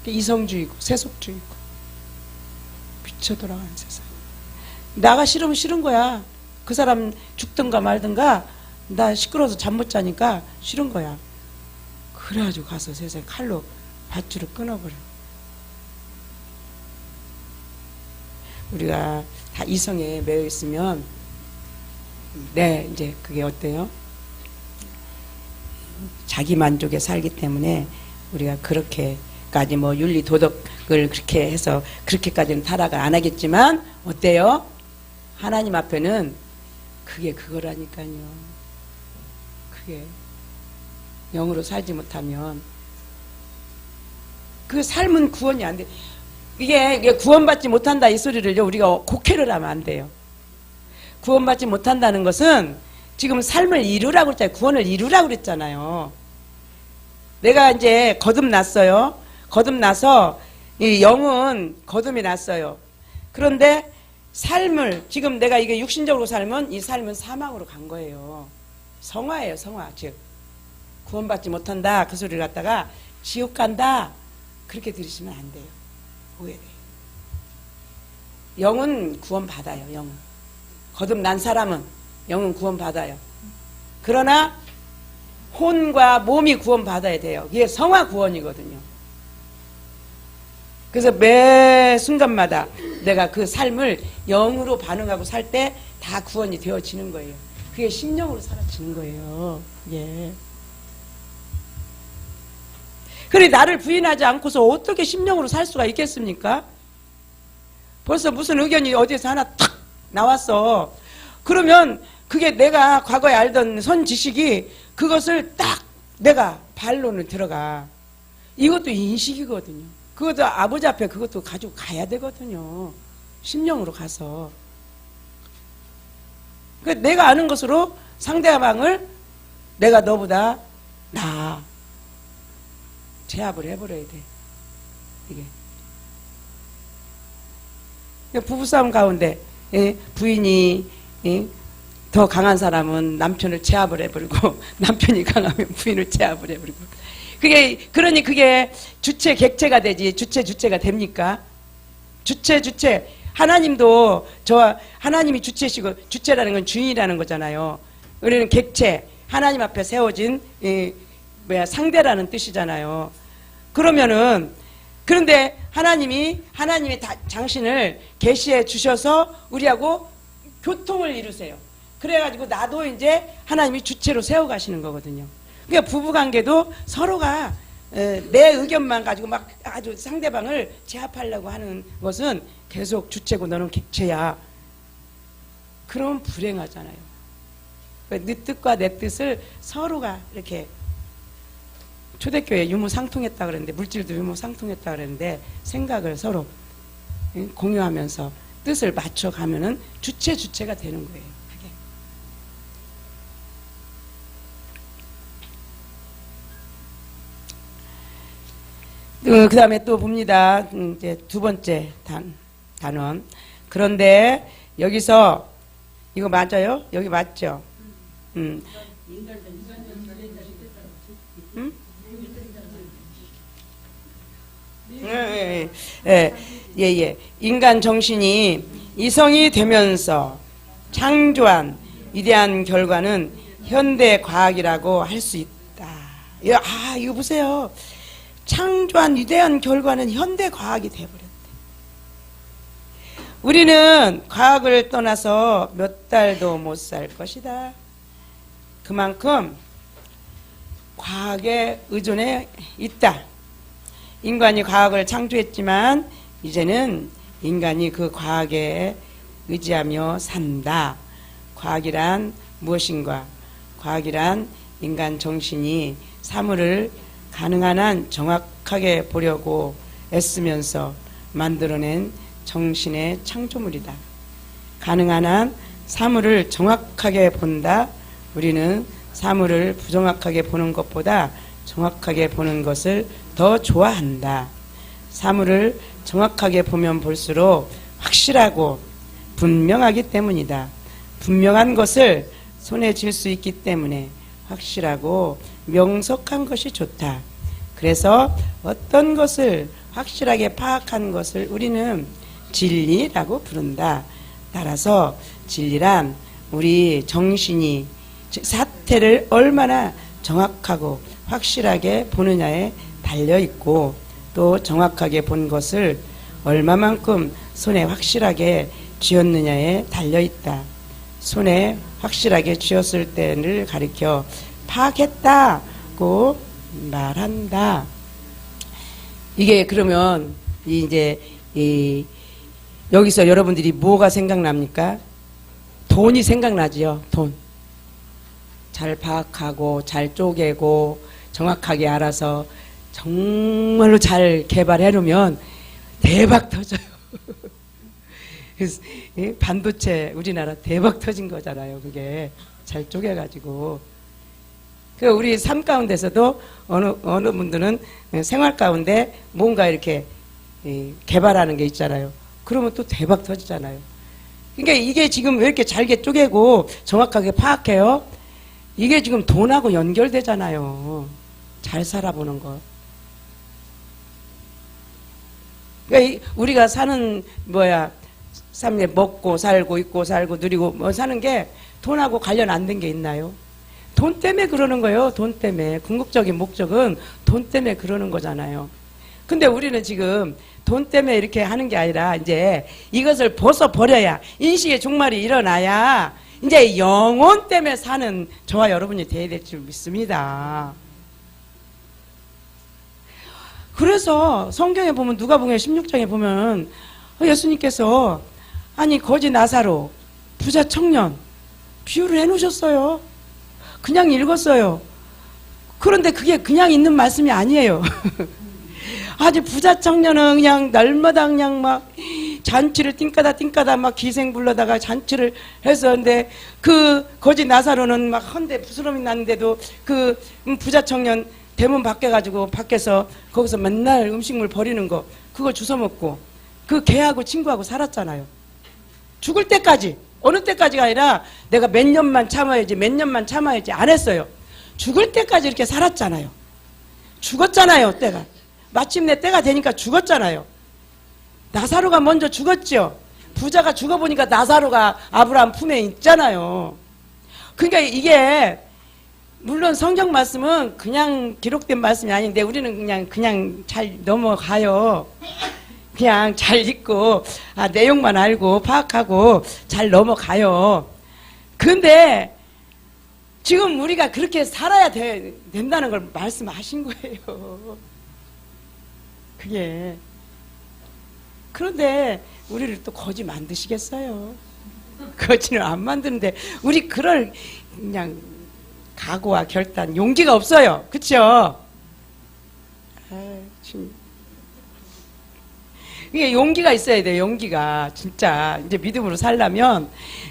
Speaker 2: 이성주의고 세속주의고 미쳐 돌아가는 세상. 나가 싫으면 싫은 거야. 그 사람 죽든가 말든가 나 시끄러워서 잠 못 자니까 싫은 거야. 그래가지고 가서 세상에 칼로 밧줄을 끊어버려. 우리가 다 이성에 매여 있으면 이제 그게 어때요? 자기 만족에 살기 때문에 우리가 그렇게까지 뭐 윤리 도덕을 그렇게 해서 그렇게까지는 타락을 안 하겠지만 어때요? 하나님 앞에는 그게 그거라니까요. 그게 영으로 살지 못하면 그 삶은 구원이 안 돼. 이게 구원받지 못한다 이 소리를요 우리가 곡해를 하면 안 돼요. 구원받지 못한다는 것은 지금 삶을 이루라고 그랬잖아요. 구원을 이루라고 그랬잖아요. 내가 이제 거듭났어요. 거듭나서 이 영은 거듭이 났어요. 그런데 삶을 지금 내가 이게 육신적으로 살면 이 삶은 사망으로 간 거예요. 성화예요. 성화. 즉 구원받지 못한다 그 소리를 갖다가 지옥 간다 그렇게 들으시면 안 돼요. 오해돼요. 영은 구원받아요. 영은 거듭난 사람은 영은 구원받아요. 그러나 혼과 몸이 구원받아야 돼요. 이게 성화 구원이거든요. 그래서 매 순간마다 내가 그 삶을 영으로 반응하고 살 때 다 구원이 되어지는 거예요. 그게 심령으로 사라지는 거예요. 예. 그래 나를 부인하지 않고서 어떻게 심령으로 살 수가 있겠습니까? 벌써 무슨 의견이 어디에서 하나 탁 나왔어. 그러면 그게 내가 과거에 알던 선 지식이 그것을 딱 내가 반론을 들어가. 이것도 인식이거든요. 그것도 아버지 앞에 그것도 가지고 가야 되거든요. 심령으로 가서. 내가 아는 것으로 상대방을 내가 너보다 나아. 제압을 해버려야 돼. 이게. 부부싸움 가운데 부인이 더 강한 사람은 남편을 제압을 해버리고 남편이 강하면 부인을 제압을 해버리고 그러니 그게 주체 객체가 되지 주체가 됩니까? 주체 하나님도 하나님이 주체시고 주체라는 건 주인이라는 거잖아요. 우리는 객체 하나님 앞에 세워진 상대라는 뜻이잖아요. 그런데 하나님이 당신을 계시해 주셔서 우리하고 교통을 이루세요. 그래가지고 나도 이제 하나님이 주체로 세워가시는 거거든요. 그러니까 부부관계도 서로가 내 의견만 가지고 막 아주 상대방을 제압하려고 하는 것은 계속 주체고 너는 객체야. 그럼 불행하잖아요. 네 뜻과 내 뜻을 서로가 이렇게 초대교회 유무상통했다 그랬는데 물질도 유무상통했다 그랬는데 생각을 서로 공유하면서 뜻을 맞춰가면은 주체가 되는 거예요. 그 다음에 또 봅니다. 이제 두 번째 단원. 그런데 여기서 이거 맞아요? 여기 맞죠? 예. 인간 정신이 이성이 되면서 창조한 위대한 결과는 현대 과학이라고 할 수 있다. 이거 보세요. 창조한 위대한 결과는 현대 과학이 되어버렸대. 우리는 과학을 떠나서 몇 달도 못 살 것이다. 그만큼 과학에 의존해 있다. 인간이 과학을 창조했지만 이제는 인간이 그 과학에 의지하며 산다. 과학이란 무엇인가? 과학이란 인간 정신이 사물을 가능한 한 정확하게 보려고 애쓰면서 만들어낸 정신의 창조물이다. 가능한 한 사물을 정확하게 본다. 우리는 사물을 부정확하게 보는 것보다 정확하게 보는 것을 더 좋아한다. 사물을 정확하게 보면 볼수록 확실하고 분명하기 때문이다. 분명한 것을 손에 쥘 수 있기 때문에 확실하고 명석한 것이 좋다. 그래서 어떤 것을 확실하게 파악한 것을 우리는 진리라고 부른다. 따라서 진리란 우리 정신이 사태를 얼마나 정확하고 확실하게 보느냐에 달려있고 또 정확하게 본 것을 얼마만큼 손에 확실하게 쥐었느냐에 달려있다. 손에 확실하게 쥐었을 때를 가리켜 파악했다고 말한다. 이게 그러면 이제 여기서 여러분들이 뭐가 생각납니까? 돈이 생각나지요. 돈. 잘 파악하고 잘 쪼개고 정확하게 알아서 정말로 잘 개발해 놓으면 대박 터져요. 그래서 반도체 우리나라 대박 터진 거잖아요. 그게 잘 쪼개가지고. 그 우리 삶 가운데서도 어느 분들은 생활 가운데 뭔가 이렇게 개발하는 게 있잖아요. 그러면 또 대박 터지잖아요. 그러니까 이게 지금 왜 이렇게 잘게 쪼개고 정확하게 파악해요? 이게 지금 돈하고 연결되잖아요. 잘 살아보는 거. 그러니까 우리가 사는 삶에 먹고 살고 입고 살고 누리고 뭐 사는 게 돈하고 관련 안 된 게 있나요? 돈 때문에 그러는 거예요. 돈 때문에. 궁극적인 목적은 돈 때문에 그러는 거잖아요. 근데 우리는 지금 돈 때문에 이렇게 하는 게 아니라 이제 이것을 벗어버려야 인식의 종말이 일어나야 이제 영혼 때문에 사는 저와 여러분이 되어야 될 줄 믿습니다. 그래서 성경에 보면 누가복음 16장에 보면 예수님께서 아니 거지 나사로 부자 청년 비유를 해놓으셨어요. 그냥 읽었어요. 그런데 그게 그냥 있는 말씀이 아니에요. 아주 부자 청년은 그냥 날마다 그냥 막 잔치를 띵까다 막 기생 불러다가 잔치를 했었는데 그 거지 나사로는 막 헌데 부스럼이 났는데도 그 부자 청년 대문 밖에 가지고 밖에서 거기서 맨날 음식물 버리는 거 그거 주워 먹고 그 걔하고 친구하고 살았잖아요. 죽을 때까지. 어느 때까지가 아니라 내가 몇 년만 참아야지 몇 년만 참아야지 안 했어요. 죽을 때까지 이렇게 살았잖아요. 죽었잖아요. 때가 마침내 때가 되니까 죽었잖아요. 나사로가 먼저 죽었죠. 부자가 죽어보니까 나사로가 아브라함 품에 있잖아요. 그러니까 이게 물론 성경 말씀은 그냥 기록된 말씀이 아닌데 우리는 그냥 잘 넘어가요. 그냥 잘 읽고 내용만 알고 파악하고 잘 넘어가요. 근데 지금 우리가 그렇게 살아야 된다는 걸 말씀하신 거예요. 그게. 그런데 우리를 또 거지 만드시겠어요? 거지는 안 만드는데 우리 그럴 그냥 각오와 결단, 용기가 없어요. 그쵸? 이게 용기가 있어야 돼요. 용기가 진짜 이제 믿음으로 살려면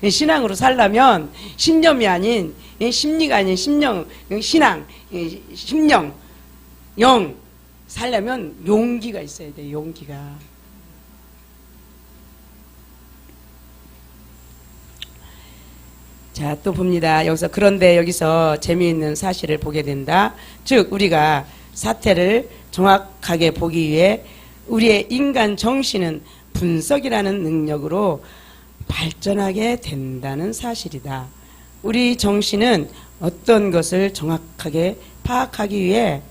Speaker 2: 신앙으로 살려면 신념이 아닌 심리가 아닌 심령 신앙 심령 영 살려면 용기가 있어야 돼요. 용기가. 자, 또 봅니다. 그런데 여기서 재미있는 사실을 보게 된다. 즉 우리가 사태를 정확하게 보기 위해 우리의 인간 정신은 분석이라는 능력으로 발전하게 된다는 사실이다. 우리 정신은 어떤 것을 정확하게 파악하기 위해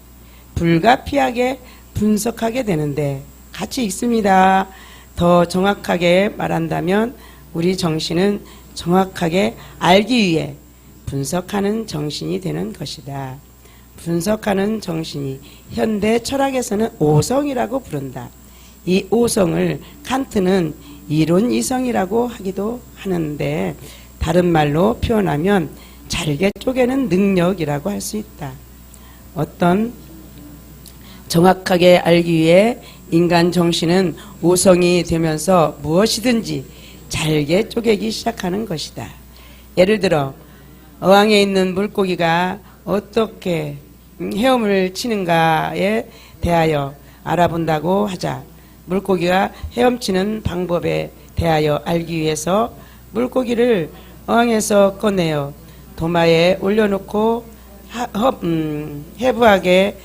Speaker 2: 불가피하게 분석하게 되는데 같이 읽습니다. 더 정확하게 말한다면 우리 정신은 정확하게 알기 위해 분석하는 정신이 되는 것이다. 분석하는 정신이 현대 철학에서는 오성이라고 부른다. 이 오성을 칸트는 이론 이성이라고 하기도 하는데 다른 말로 표현하면 잘게 쪼개는 능력이라고 할 수 있다. 어떤 정확하게 알기 위해 인간 정신은 오성이 되면서 무엇이든지 잘게 쪼개기 시작하는 것이다. 예를 들어 어항에 있는 물고기가 어떻게 헤엄을 치는가에 대하여 알아본다고 하자. 물고기가 헤엄치는 방법에 대하여 알기 위해서 물고기를 어항에서 꺼내어 도마에 올려놓고 해부하게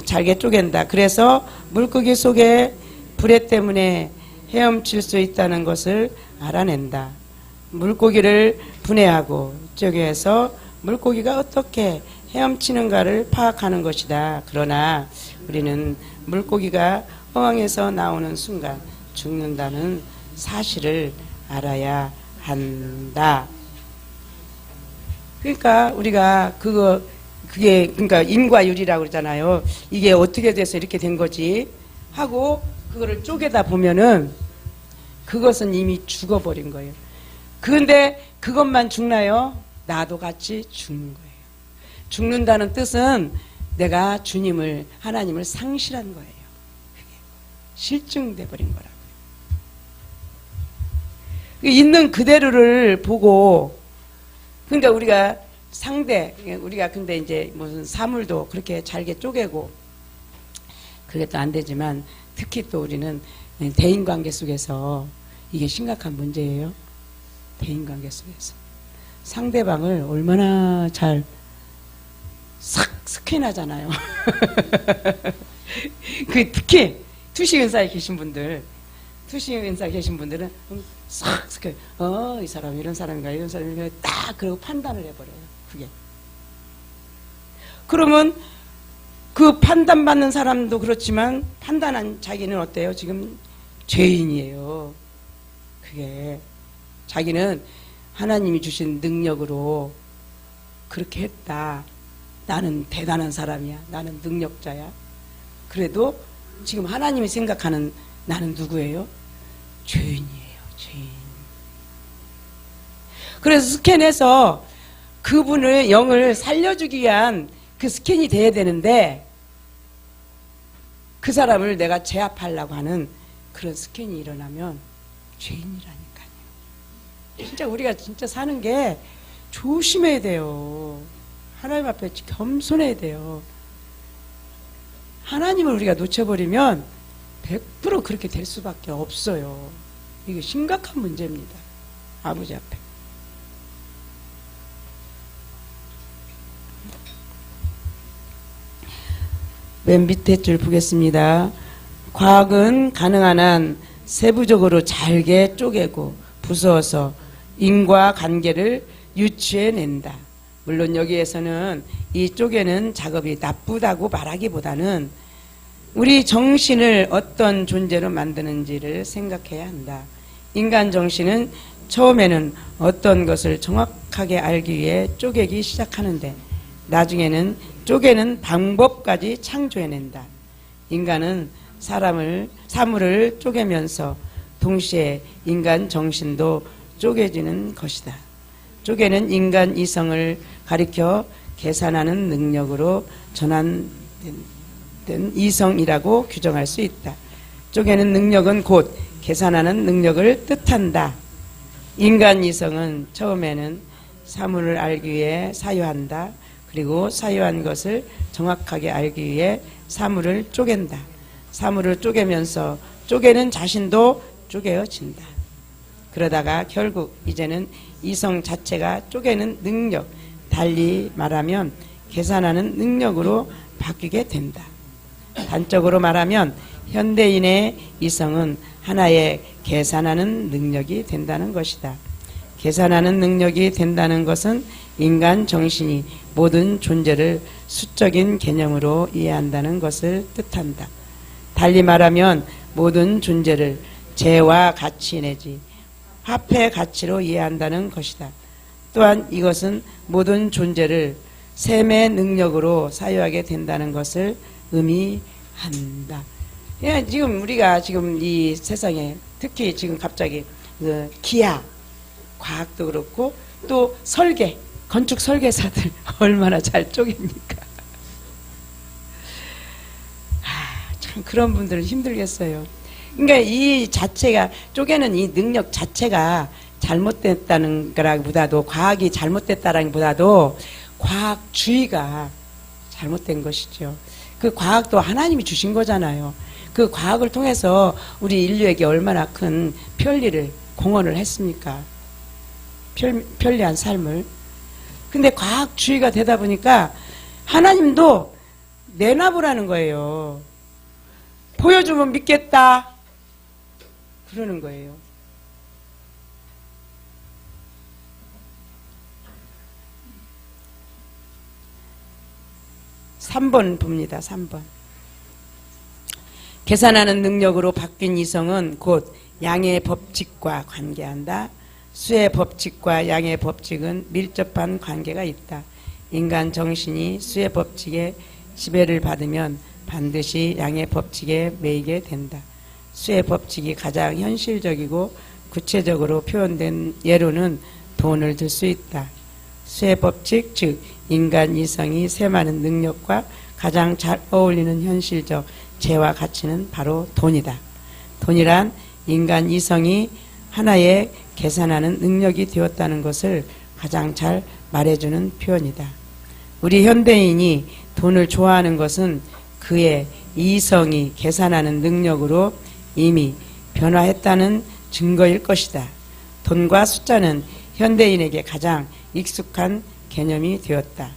Speaker 2: 잘게 쪼갠다. 그래서 물고기 속에 불에 때문에 헤엄칠 수 있다는 것을 알아낸다. 물고기를 분해하고 쪼개서 물고기가 어떻게 헤엄치는가를 파악하는 것이다. 그러나 우리는 물고기가 어항에서 나오는 순간 죽는다는 사실을 알아야 한다. 그러니까 우리가 그게 그러니까 인과율이라고 그러잖아요. 이게 어떻게 돼서 이렇게 된 거지 하고 그거를 쪼개다 보면은 그것은 이미 죽어버린 거예요. 그런데 그것만 죽나요? 나도 같이 죽는 거예요. 죽는다는 뜻은 내가 주님을 하나님을 상실한 거예요. 그게 실증돼 버린 거라고요. 있는 그대로를 보고 그러니까 우리가 우리가 근데 이제 무슨 사물도 그렇게 잘게 쪼개고 그게 또 안 되지만 특히 또 우리는 대인관계 속에서 이게 심각한 문제예요. 대인관계 속에서 상대방을 얼마나 잘 싹 스캔하잖아요. 그 특히 투시 은사에 계신 분들은 싹 스캔. 이 사람 이런 사람인가 이런 사람인가 딱 그러고 판단을 해버려요. 그게. 그러면 그 판단받는 사람도 그렇지만 판단한 자기는 어때요? 지금 죄인이에요. 그게 자기는 하나님이 주신 능력으로 그렇게 했다. 나는 대단한 사람이야. 나는 능력자야. 그래도 지금 하나님이 생각하는 나는 누구예요? 죄인이에요. 죄인. 그래서 스캔해서 그분의 영을 살려주기 위한 그 스캔이 돼야 되는데 그 사람을 내가 제압하려고 하는 그런 스캔이 일어나면 죄인이라니까요. 진짜 우리가 진짜 사는 게 조심해야 돼요. 하나님 앞에 겸손해야 돼요. 하나님을 우리가 놓쳐버리면 100% 그렇게 될 수밖에 없어요. 이게 심각한 문제입니다. 아버지 앞에. 맨 밑에 줄 보겠습니다. 과학은 가능한 한 세부적으로 잘게 쪼개고 부수어서 인과관계를 유추해낸다. 물론 여기에서는 이 쪼개는 작업이 나쁘다고 말하기보다는 우리 정신을 어떤 존재로 만드는지를 생각해야 한다. 인간 정신은 처음에는 어떤 것을 정확하게 알기 위해 쪼개기 시작하는데 나중에는 쪼개는 방법까지 창조해낸다. 인간은 사물을 쪼개면서 동시에 인간 정신도 쪼개지는 것이다. 쪼개는 인간 이성을 가리켜 계산하는 능력으로 전환된 이성이라고 규정할 수 있다. 쪼개는 능력은 곧 계산하는 능력을 뜻한다. 인간 이성은 처음에는 사물을 알기 위해 사유한다. 그리고 사유한 것을 정확하게 알기 위해 사물을 쪼갠다. 사물을 쪼개면서 쪼개는 자신도 쪼개어진다. 그러다가 결국 이제는 이성 자체가 쪼개는 능력, 달리 말하면 계산하는 능력으로 바뀌게 된다. 단적으로 말하면 현대인의 이성은 하나의 계산하는 능력이 된다는 것이다. 계산하는 능력이 된다는 것은 인간 정신이 모든 존재를 수적인 개념으로 이해한다는 것을 뜻한다. 달리 말하면 모든 존재를 재와 가치 내지 화폐 가치로 이해한다는 것이다. 또한 이것은 모든 존재를 셈의 능력으로 사유하게 된다는 것을 의미한다. 지금 우리가 지금 이 세상에 특히 지금 갑자기 기하, 과학도 그렇고 또 설계, 건축 설계사들 얼마나 잘 쪼갭니까? 참 그런 분들은 힘들겠어요. 그러니까 이 자체가 쪼개는 이 능력 자체가 잘못됐다는 거라기보다도 과학이 잘못됐다라기보다도 과학주의가 잘못된 것이죠. 그 과학도 하나님이 주신 거잖아요. 그 과학을 통해서 우리 인류에게 얼마나 큰 편리를 공헌을 했습니까? 편리한 삶을. 근데 과학주의가 되다 보니까 하나님도 내놔보라는 거예요. 보여주면 믿겠다 그러는 거예요. (3번) 봅니다. 3번. 계산하는 능력으로 바뀐 이성은 곧 양의 법칙과 관계한다. 수의 법칙과 양의 법칙은 밀접한 관계가 있다. 인간 정신이 수의 법칙에 지배를 받으면 반드시 양의 법칙에 매이게 된다. 수의 법칙이 가장 현실적이고 구체적으로 표현된 예로는 돈을 들 수 있다. 수의 법칙, 즉 인간 이성이 셈하는 능력과 가장 잘 어울리는 현실적 재와 가치는 바로 돈이다. 돈이란 인간 이성이 하나의 계산하는 능력이 되었다는 것을 가장 잘 말해주는 표현이다. 우리 현대인이 돈을 좋아하는 것은 그의 이성이 계산하는 능력으로 이미 변화했다는 증거일 것이다. 돈과 숫자는 현대인에게 가장 익숙한 개념이 되었다.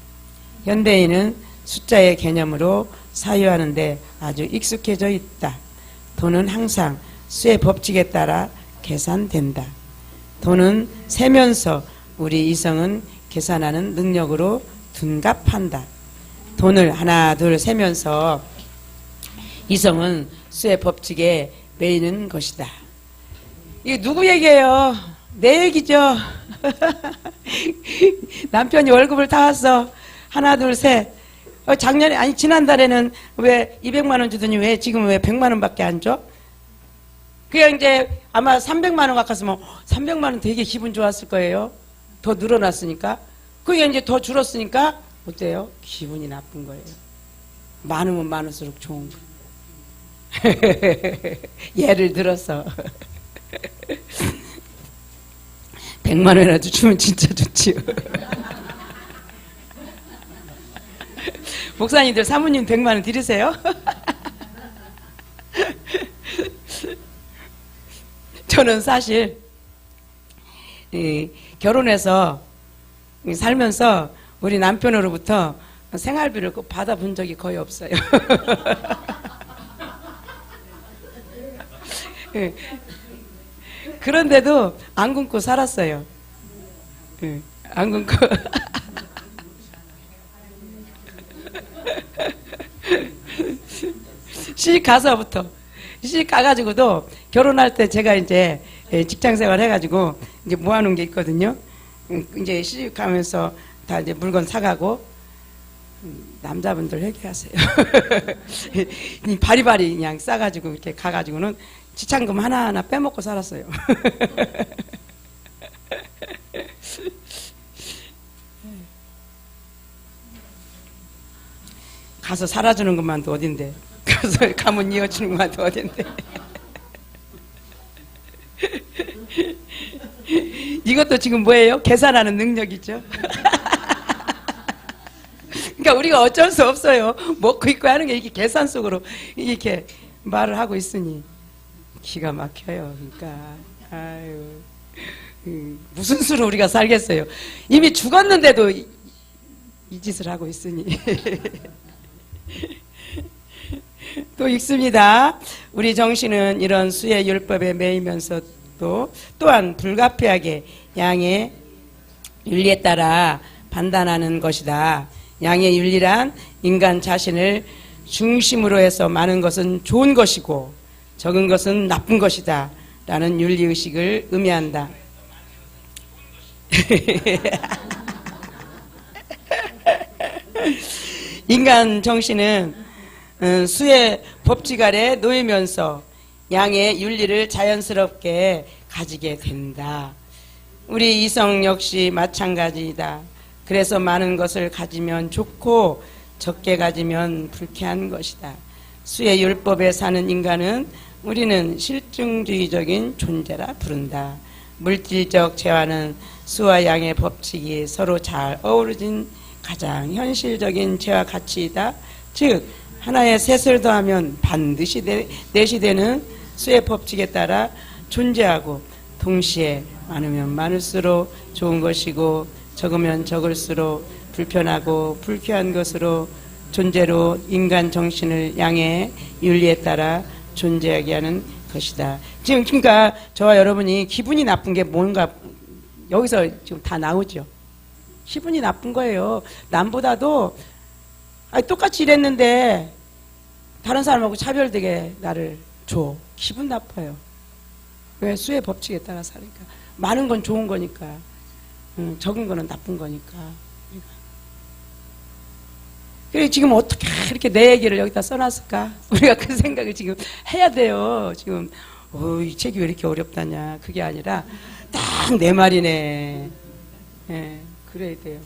Speaker 2: 현대인은 숫자의 개념으로 사유하는데 아주 익숙해져 있다. 돈은 항상 수의 법칙에 따라 계산된다. 돈은 세면서 우리 이성은 계산하는 능력으로 둔갑한다. 돈을 하나 둘 세면서 이성은 수의 법칙에 매이는 것이다. 이게 누구 얘기예요? 내 얘기죠. 남편이 월급을 타왔어. 하나 둘 셋. 작년에 아니 지난달에는 왜 200만 원 주더니 왜 지금 왜 100만 원밖에 안 줘? 그냥 이제 아마 300만 원 가까스면 300만 원 되게 기분 좋았을 거예요. 더 늘어났으니까. 그게 이제 더 줄었으니까 어때요? 기분이 나쁜 거예요. 많으면 많을수록 좋은 거. 예를 들어서 100만 원이라도 주면 진짜 좋지요. 목사님들 사모님 100만 원 드리세요. 저는 사실 결혼해서 살면서 우리 남편으로부터 생활비를 꼭 받아본 적이 거의 없어요. 그런데도 안 굶고 살았어요. 안 굶고. 시집 가서부터, 시집 가가지고도 결혼할 때 제가 이제 직장 생활 해가지고 이제 모아놓은 게 있거든요. 이제 시집 가면서 다 이제 물건 사가고, 남자분들 회개하세요. 바리바리 그냥 싸가지고 이렇게 가가지고는 지참금 하나하나 빼먹고 살았어요. 가서 살아주는 것만도 어딘데, 가서 가문 이어주는 것만도 어딘데. 이것도 지금 뭐예요? 계산하는 능력이죠. 그러니까 우리가 어쩔 수 없어요. 먹고 입고 하는 게 이렇게 계산 속으로 이렇게 말을 하고 있으니 기가 막혀요. 그러니까 아유, 무슨 수로 우리가 살겠어요. 이미 죽었는데도 이 짓을 하고 있으니. 또 읽습니다. 우리 정신은 이런 수의 율법에 매이면서도 또한 불가피하게 양의 윤리에 따라 판단하는 것이다. 양의 윤리란 인간 자신을 중심으로 해서 많은 것은 좋은 것이고 적은 것은 나쁜 것이다 라는 윤리의식을 의미한다. 인간 정신은 수의 법칙 아래 놓이면서 양의 윤리를 자연스럽게 가지게 된다. 우리 이성 역시 마찬가지이다. 그래서 많은 것을 가지면 좋고 적게 가지면 불쾌한 것이다. 수의 율법에 사는 인간은 우리는 실증주의적인 존재라 부른다. 물질적 재화는 수와 양의 법칙이 서로 잘 어우러진 가장 현실적인 재화 가치이다. 즉 하나의 셋을 더하면 반드시 넷이 되는 수의 법칙에 따라 존재하고 동시에 많으면 많을수록 좋은 것이고 적으면 적을수록 불편하고 불쾌한 것으로 존재로 인간 정신을 양의 윤리에 따라 존재하게 하는 것이다. 지금 그러니까 저와 여러분이 기분이 나쁜 게 뭔가 여기서 지금 다 나오죠. 기분이 나쁜 거예요. 남보다도 똑같이 일했는데 다른 사람하고 차별되게 나를 줘. 기분 나빠요. 왜? 수의 법칙에 따라 사니까. 많은 건 좋은 거니까. 적은 거는 나쁜 거니까. 그래 지금 어떻게 이렇게 내 얘기를 여기다 써놨을까? 우리가 그 생각을 지금 해야 돼요. 지금 이 책이 왜 이렇게 어렵다냐. 그게 아니라 딱 내 말이네. 예, 그래야 돼요.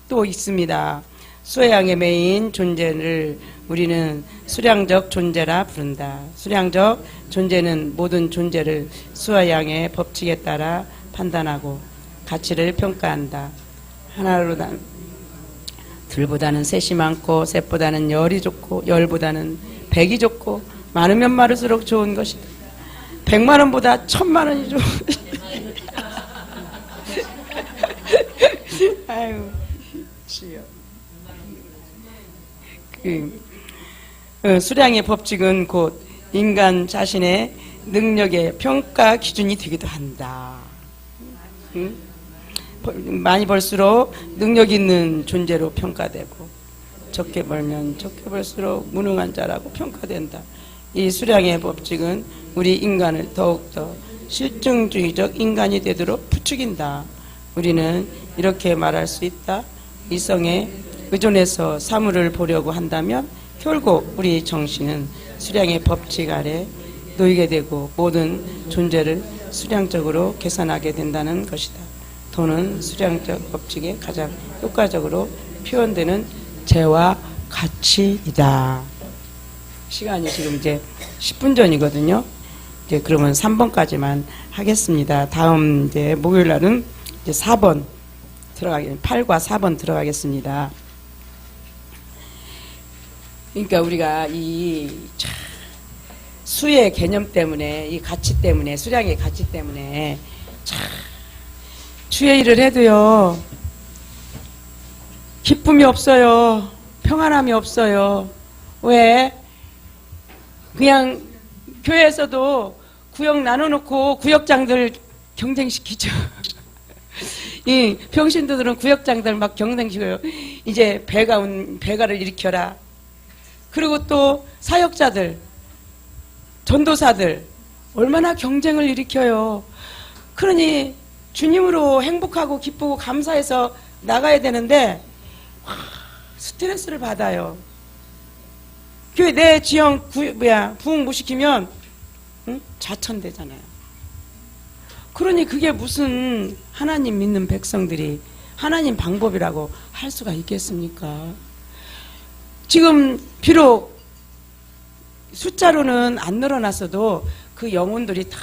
Speaker 2: 또 있습니다. 수의 양의 매인 존재를 우리는 수량적 존재라 부른다. 수량적 존재는 모든 존재를 수와 양의 법칙에 따라 판단하고 가치를 평가한다. 하나로는 둘보다는 셋이 많고 셋보다는 열이 좋고 열보다는 백이 좋고 많으면 많을수록 좋은 것이다. 100만 원보다 1000만 원이 좋은 아유 주여. 수량의 법칙은 곧 인간 자신의 능력의 평가 기준이 되기도 한다. 많이 벌수록 능력 있는 존재로 평가되고 적게 벌면 적게 벌수록 무능한 자라고 평가된다. 이 수량의 법칙은 우리 인간을 더욱더 실증주의적 인간이 되도록 부추긴다. 우리는 이렇게 말할 수 있다. 이성에 의존해서 사물을 보려고 한다면 결국 우리 정신은 수량의 법칙 아래 놓이게 되고 모든 존재를 수량적으로 계산하게 된다는 것이다. 돈은 수량적 법칙에 가장 효과적으로 표현되는 재와 가치이다. 시간이 지금 이제 10분 전이거든요. 이제 그러면 3번까지만 하겠습니다. 다음 이제 목요일 날은 이제 4번 8과 4번 들어가겠습니다. 그러니까 우리가 수의 개념 때문에, 이 가치 때문에, 수량의 가치 때문에 참 주의 일을 해도요 기쁨이 없어요. 평안함이 없어요. 왜? 그냥 교회에서도 구역 나눠놓고 구역장들 경쟁시키죠. 이 병신들은 구역장들 막 경쟁시켜요. 이제 배가를 일으켜라. 그리고 또 사역자들, 전도사들 얼마나 경쟁을 일으켜요. 그러니 주님으로 행복하고 기쁘고 감사해서 나가야 되는데 스트레스를 받아요. 교회 내 지형 부흥 못 시키면 좌천되잖아요. 그러니 그게 무슨 하나님 믿는 백성들이 하나님 방법이라고 할 수가 있겠습니까? 지금 비록 숫자로는 안 늘어났어도 그 영혼들이 다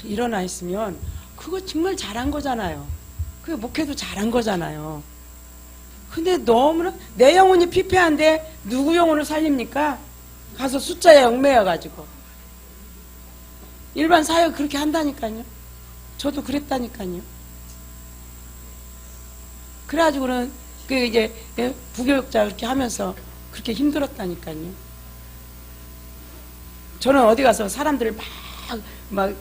Speaker 2: 일어나 있으면 그거 정말 잘한 거잖아요. 그 목회도 잘한 거잖아요. 근데 너무나 내 영혼이 피폐한데 누구 영혼을 살립니까? 가서 숫자에 얽매여가지고 일반 사역 그렇게 한다니까요. 저도 그랬다니까요. 그래가지고는 그 이제 부교육자 그렇게 하면서 그렇게 힘들었다니까요. 저는 어디 가서 사람들을 막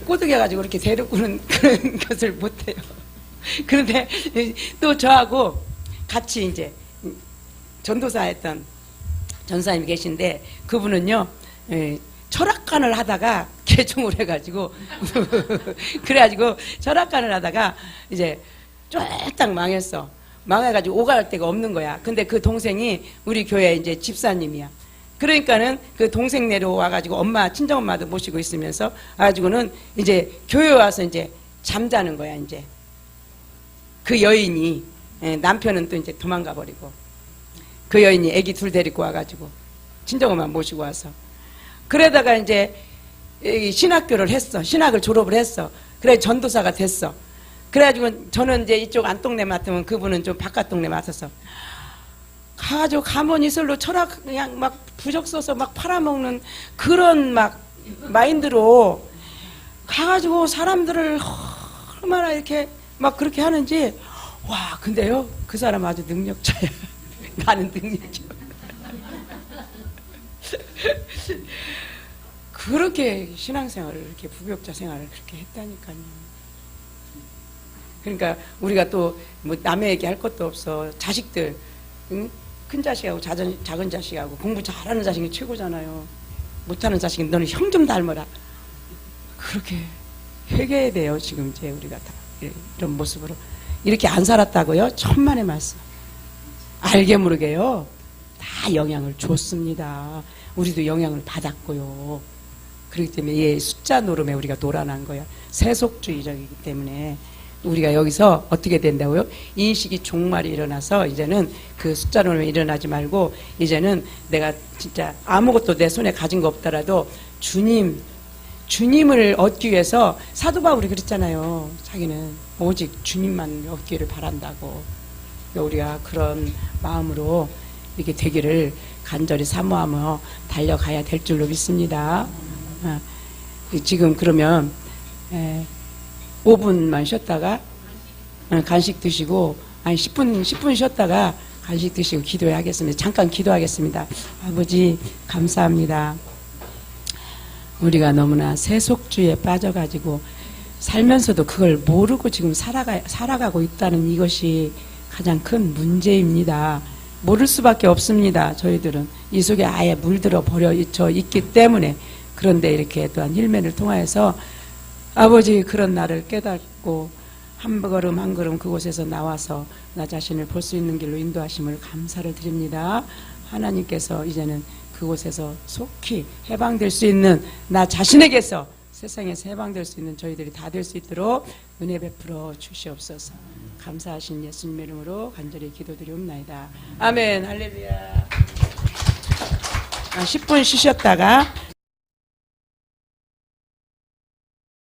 Speaker 2: 꼬드겨가지고 이렇게 데려오는 그런 것을 못해요. 그런데 또 저하고 같이 이제 전도사 했던 전사님이 계신데 그분은요 철학관을 하다가 개종을 해가지고 그래가지고 철학관을 하다가 이제 쫄딱 망했어. 망해가지고 오갈 데가 없는 거야. 근데 그 동생이 우리 교회 이제 집사님이야. 그러니까는 그 동생 내려와가지고 엄마 친정엄마도 모시고 있으면서 가지고는 이제 교회 와서 이제 잠자는 거야. 이제 그 여인이 남편은 또 이제 도망가 버리고 그 여인이 애기 둘 데리고 와가지고 친정엄마 모시고 와서 그러다가 이제 신학교를 했어. 신학을 졸업을 했어. 그래 전도사가 됐어. 그래가지고 저는 이제 이쪽 안동네 맡으면 그분은 좀 바깥 동네 맡았어. 가가지고 가만히 이슬로 철학 그냥 막 부적 써서 막 팔아먹는 그런 막 마인드로 가가지고 사람들을 얼마나 이렇게 막 그렇게 하는지 와 근데요 그 사람 아주 능력자야. 나는 능력자. 그렇게 신앙생활을 이렇게 부교육자 생활을 그렇게 했다니까요. 그러니까 우리가 또 뭐 남의 얘기할 것도 없어. 자식들 응? 큰 자식하고 작은 자식하고 공부 잘하는 자식이 최고잖아요. 못하는 자식은 너는 형 좀 닮아라. 그렇게 회개해야 돼요. 지금 이제 우리가 다 이런 모습으로 이렇게 안 살았다고요? 천만의 말씀. 알게 모르게요. 다 영향을 줬습니다. 우리도 영향을 받았고요. 그렇기 때문에 얘 숫자 노름에 우리가 놀아난 거야. 세속주의적이기 때문에 우리가 여기서 어떻게 된다고요? 인식이 종말이 일어나서 이제는 그 숫자 노름에 일어나지 말고 이제는 내가 진짜 아무것도 내 손에 가진 거 없더라도 주님을 얻기 위해서 사도 바울이 그랬잖아요. 자기는 오직 주님만 얻기를 바란다고. 우리가 그런 마음으로 이렇게 되기를 간절히 사모하며 달려가야 될 줄로 믿습니다. 지금 그러면 5분만 쉬었다가 간식 드시고 아니 10분 쉬었다가 간식 드시고 기도하겠습니다. 잠깐 기도하겠습니다. 아버지 감사합니다. 우리가 너무나 세속주의에 빠져가지고 살면서도 그걸 모르고 지금 살아가고 있다는 이것이 가장 큰 문제입니다. 모를 수밖에 없습니다. 저희들은 이 속에 아예 물들어 버려 있기 때문에. 그런데 이렇게 또한 힐맨을 통하여서 아버지 그런 나를 깨닫고 한 걸음 한 걸음 그곳에서 나와서 나 자신을 볼 수 있는 길로 인도하심을 감사를 드립니다. 하나님께서 이제는 그곳에서 속히 해방될 수 있는 나 자신에게서 세상에서 해방될 수 있는 저희들이 다 될 수 있도록 은혜 베풀어 주시옵소서. 감사하신 예수님의 이름으로 간절히 기도드리옵나이다. 아멘. 할렐루야. 10분 쉬셨다가